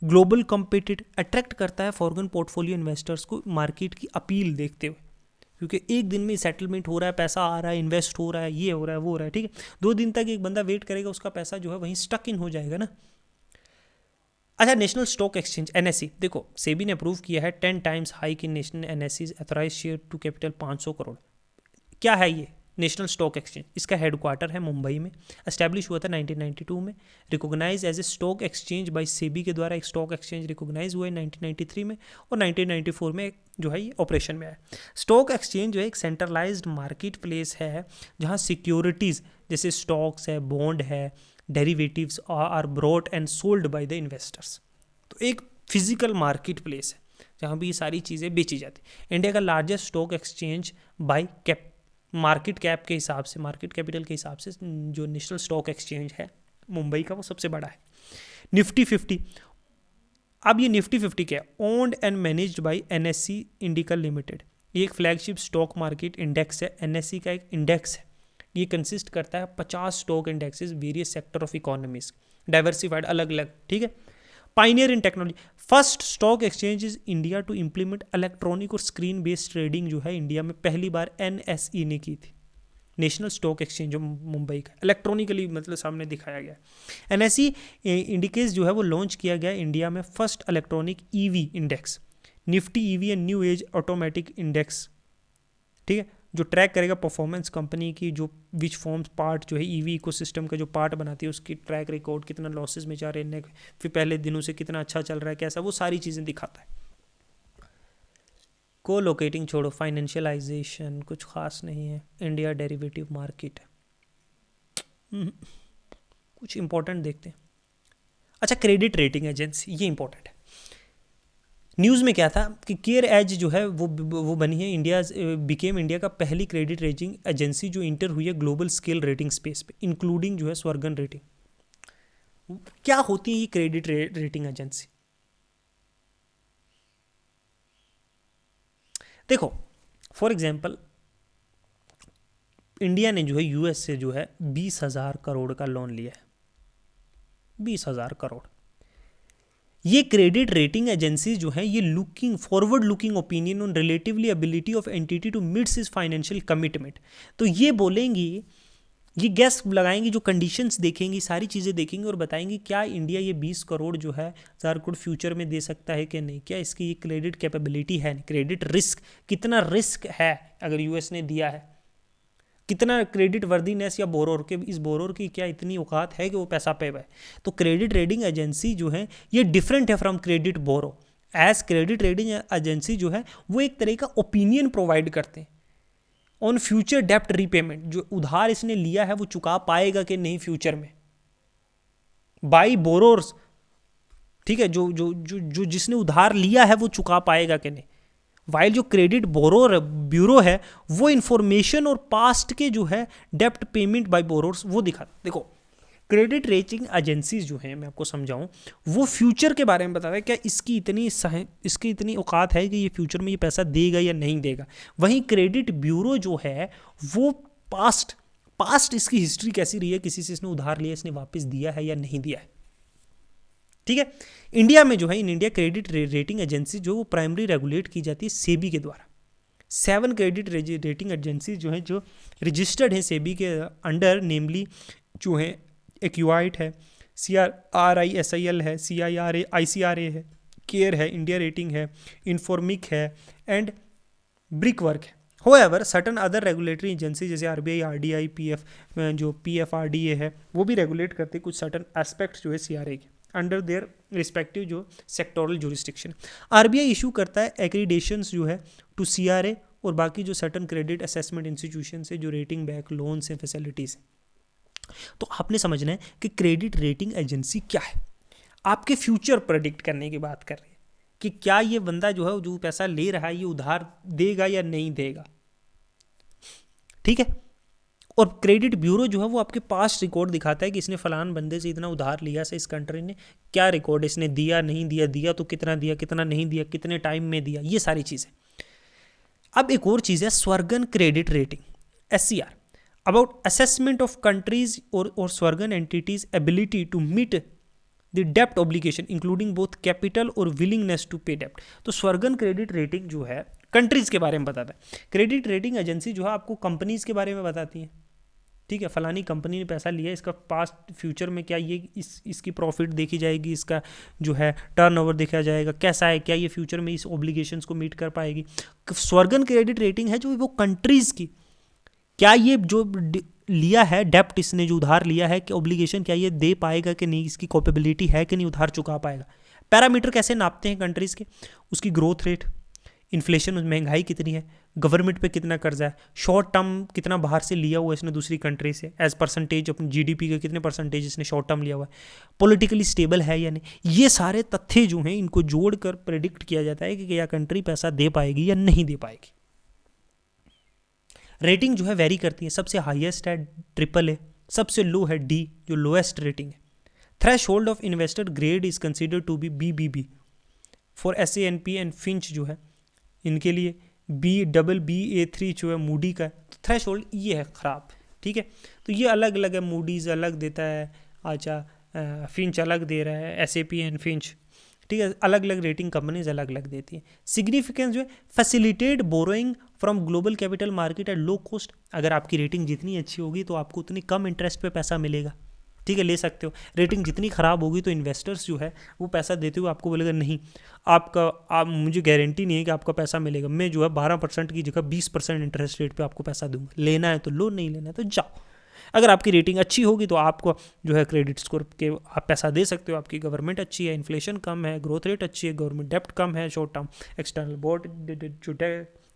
ग्लोबल कॉम्पिटिट अट्रैक्ट करता है फॉरेन पोर्टफोलियो इन्वेस्टर्स को मार्केट की अपील देखते हुए, क्योंकि एक दिन में सेटलमेंट हो रहा है, पैसा आ रहा है, इन्वेस्ट हो रहा है, ये हो रहा है, वो हो रहा है, ठीक है। 2 दिन तक एक बंदा वेट करेगा, उसका पैसा जो है वहीं स्टक इन हो जाएगा ना। अच्छा, नेशनल स्टॉक एक्सचेंज NSE, देखो सेबी ने अप्रूव किया है 10 times hike in national NSE's authorise share to capital 500 crore. क्या है ये नेशनल स्टॉक एक्सचेंज? इसका हेडक्वार्टर है मुंबई में, एस्टैब्लिश हुआ था 1992 में, recognise as a stock exchange by SEBI के द्वारा एक स्टॉक एक्सचेंज रिकॉग्नाइज हुआ है 1993 में, और 1994 में जो है ये ऑपरेशन में आया। स्टॉक एक्सचेंज जो है एक सेंट्रलाइज्ड मार्केट प्लेस है जहाँ सिक्योरिटीज़ जैसे स्टॉक्स है, बॉन्ड है, derivatives are brought and sold by the investors. तो एक फिजिकल मार्केट प्लेस है जहाँ भी ये सारी चीज़ें बेची जाती। इंडिया का largest stock exchange bye market cap के हिसाब से, मार्केट कैपिटल के हिसाब से जो नेशनल स्टॉक एक्सचेंज है मुंबई का, वो सबसे बड़ा है। निफ्टी 50, अब ये निफ्टी 50 क्या है? Owned and managed by NSE indica limited. ये एक फ्लैगशिप स्टॉक मार्केट इंडेक्स है, NSE का एक इंडेक्स है। ये कंसिस्ट करता है 50 stock indexes various sector of economies, diversified, अलग अलग, ठीक है। Pioneer in technology, first stock exchange is India to implement electronic और स्क्रीन बेस्ड ट्रेडिंग जो है इंडिया में पहली बार NSE ने की थी। नेशनल स्टॉक एक्सचेंज जो मुंबई का, इलेक्ट्रॉनिकली मतलब सामने दिखाया गया। NSE इंडिकेस जो है वो लॉन्च किया गया इंडिया में first electronic EV index, Nifty EV and new age automatic index ठीक है, जो ट्रैक करेगा परफॉर्मेंस कंपनी की, जो विच फॉर्म्स पार्ट जो है ईवी इकोसिस्टम का जो पार्ट बनाती है उसकी ट्रैक रिकॉर्ड, कितना लॉसेस में जा रहे हैं, फिर पहले दिनों से कितना अच्छा चल रहा है कैसा, वो सारी चीज़ें दिखाता है। को लोकेटिंग छोड़ो, फाइनेंशियलाइजेशन कुछ खास नहीं है, इंडिया डेरिवेटिव मार्केट कुछ इंपॉर्टेंट देखते हैं। अच्छा, क्रेडिट रेटिंग एजेंसी, ये इंपॉर्टेंट है। न्यूज़ में क्या था कि केयर एज जो है वो बनी है इंडिया बिकेम इंडिया का पहली क्रेडिट रेटिंग एजेंसी जो इंटर हुई है ग्लोबल स्केल रेटिंग स्पेस पे, इंक्लूडिंग जो है स्वर्गन रेटिंग। क्या होती है ये क्रेडिट रेटिंग एजेंसी? देखो, फॉर एग्जांपल इंडिया ने जो है यूएस से जो है 20,000 करोड़ का लोन लिया है, 20,000 करोड़। ये क्रेडिट रेटिंग एजेंसी जो है ये looking forward looking opinion on relatively ability of entity to meets is financial commitment. तो ये बोलेंगी, ये गैस लगाएंगी, जो कंडीशंस देखेंगी, सारी चीज़ें देखेंगी और बताएंगी क्या इंडिया ये 20 करोड़ जो है 1000 करोड़ फ्यूचर में दे सकता है कि नहीं, क्या इसकी ये क्रेडिट कैपेबिलिटी है, क्रेडिट रिस्क, कितना रिस्क है अगर यूएस ने दिया है, कितना क्रेडिट वर्दीनेस या बोरोर के, इस बोरोर की क्या इतनी औकात है कि वो पैसा पे है। तो क्रेडिट रेटिंग एजेंसी जो है ये डिफरेंट है from credit bureau. As credit rating agency जो है वो एक तरह का ओपिनियन प्रोवाइड करते हैं ऑन फ्यूचर डेप्ट रीपेमेंट, जो उधार इसने लिया है वो चुका पाएगा कि नहीं फ्यूचर में, बाई बोरोर्स, ठीक है, जो जो जो जो जिसने उधार लिया है वो चुका पाएगा कि नहीं। वाइल जो क्रेडिट बोरोर ब्यूरो है वो इंफॉर्मेशन और पास्ट के जो है डेप्ट पेमेंट बाय बोरोर्स वो दिखाता। देखो, क्रेडिट रेटिंग एजेंसीज जो हैं, मैं आपको समझाऊं, वो फ्यूचर के बारे में बताता है, क्या इसकी इतनी औकात है कि ये फ्यूचर में ये पैसा देगा या नहीं देगा। वहीं क्रेडिट ब्यूरो जो है वो पास्ट इसकी हिस्ट्री कैसी रही है, किसी से इसने उधार लिया, इसने वापस दिया है या नहीं दिया है। ठीक है, इंडिया में जो है in India credit rating agency जो वो प्राइमरी रेगुलेट की जाती है सेबी के द्वारा। 7 क्रेडिट रेटिंग एजेंसी जो है जो रजिस्टर्ड है सेबी के अंडर, नेमली जो है एक्यूआइट है, CRISIL है, CIRA ICRA है, केयर है, इंडिया रेटिंग है, इन्फॉर्मिक है एंड ब्रिकवर्क है। होएवर सर्टन अदर रेगुलेटरी एजेंसी जैसे RBI, RDI, जो PFRDA है वो भी रेगुलेट करते कुछ सर्टन एस्पेक्ट जो है CRA के अंडर देयर रिस्पेक्टिव जो सेक्टोरल जुरिस्डिक्शन। RBI इशू करता है एक्रीडेशंस जो है टू CRA और बाकी जो सर्टन क्रेडिट असेसमेंट इंस्टीट्यूशन से जो रेटिंग बैक लोन से फैसिलिटीज़। तो आपने समझना है कि क्रेडिट रेटिंग एजेंसी क्या है, आपके फ्यूचर प्रेडिक्ट करने की बात कर रही है कि क्या ये बंदा जो है जो पैसा ले रहा है ये उधार देगा या नहीं देगा। ठीक है, और क्रेडिट ब्यूरो जो है वो आपके पास्ट रिकॉर्ड दिखाता है कि इसने फलान बंदे से इतना उधार लिया से इस कंट्री ने, क्या रिकॉर्ड इसने दिया नहीं दिया, दिया तो कितना दिया, कितना नहीं दिया, कितने टाइम में दिया, ये सारी चीज़ें। अब एक और चीज़ है sovereign credit rating SCR, about assessment of countries और sovereign entities ability to meet the डेप्ट ऑब्लिगेशन इंक्लूडिंग बोथ कैपिटल और विलिंगनेस टू पे डेप्ट। तो स्वर्गन क्रेडिट रेटिंग जो है कंट्रीज के बारे में बताता है। क्रेडिट रेटिंग एजेंसी जो है आपको कंपनीज के बारे में बताती है, ठीक है, फलानी कंपनी ने पैसा लिया, इसका पास्ट फ्यूचर में क्या ये इसकी प्रॉफिट देखी जाएगी, इसका जो है टर्नओवर देखा जाएगा कैसा है, क्या ये फ्यूचर में इस ऑब्लिगेशंस को मीट कर पाएगी। स्वर्गन क्रेडिट रेटिंग है जो वो कंट्रीज़ की, क्या ये जो लिया है डेप्ट, इसने जो उधार लिया है कि ऑब्लिगेशन क्या ये दे पाएगा कि नहीं, इसकी कैपेबिलिटी है कि नहीं, उधार चुका पाएगा। पैरामीटर कैसे नापते हैं कंट्रीज़ के, उसकी ग्रोथ रेट, इन्फ्लेशन, महंगाई कितनी है, गवर्नमेंट पे कितना कर्जा है, शॉर्ट टर्म कितना बाहर से लिया हुआ है इसने दूसरी कंट्री से, एज परसेंटेज अपनी GDP के कितने परसेंटेज इसने शॉर्ट टर्म लिया हुआ है, पॉलिटिकली स्टेबल है या नहीं। ये सारे तथ्य जो हैं इनको जोड़कर प्रेडिक्ट किया जाता है कि क्या कंट्री पैसा दे पाएगी या नहीं दे पाएगी। रेटिंग जो है वेरी करती है, सबसे हाईएस्ट है AAA, सबसे लो है D जो लोएस्ट रेटिंग है। Threshold of investor grade is considered to be BBB for S&P and Fitch जो है इनके लिए, BBA3 जो है मूडी का है। तो थ्रेशहोल्ड ये है ख़राब, ठीक है, तो ये अलग अलग है, मूडीज़ अलग देता है, अच्छा फिंच अलग दे रहा है, SAP एंड फिंच, ठीक है, अलग अलग रेटिंग कंपनीज अलग अलग देती हैं। सिग्निफिकेंस जो है facilitate borrowing from global capital market at low cost, अगर आपकी रेटिंग जितनी अच्छी होगी तो आपको उतनी कम इंटरेस्ट पे पैसा मिलेगा। ठीक है, ले सकते हो। रेटिंग जितनी ख़राब होगी तो इन्वेस्टर्स जो है वो पैसा देते हुए आपको बोलेगा नहीं, आप मुझे गारंटी नहीं है कि आपका पैसा मिलेगा, मैं जो है 12% की जगह 20% इंटरेस्ट रेट पे आपको पैसा दूंगा, लेना है तो लो, नहीं लेना है तो जाओ। अगर आपकी रेटिंग अच्छी होगी तो आपको जो है क्रेडिट स्कोर के आप पैसा दे सकते हो, आपकी गवर्नमेंट अच्छी है, इन्फ्लेशन कम है, ग्रोथ रेट अच्छी है, गवर्नमेंट डेप्ट कम है, शॉर्ट टर्म एक्सटर्नल बोर्ड जो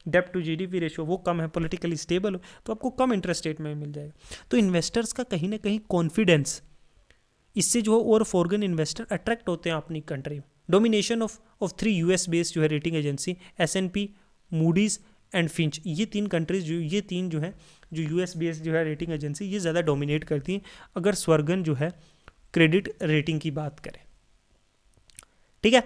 डेप्ट टू जीडीपी रेशियो वो कम है, पॉलिटिकली स्टेबल हो, तो आपको कम इंटरेस्ट रेट में मिल जाएगा। तो इन्वेस्टर्स का कहीं ना कहीं कॉन्फिडेंस, इससे जो है और फॉरेन इन्वेस्टर अट्रैक्ट होते हैं अपनी कंट्री में। डोमिनेशन ऑफ 3 यूएस बेस्ड जो है rating agency, S&P, Moody's and Finch, ये 3 कंट्रीज ये 3 जो है जो यूएस बेस्ड जो है रेटिंग एजेंसी, ये ज़्यादा डोमिनेट करती हैं अगर स्वर्गन जो है क्रेडिट रेटिंग की बात करें। ठीक है,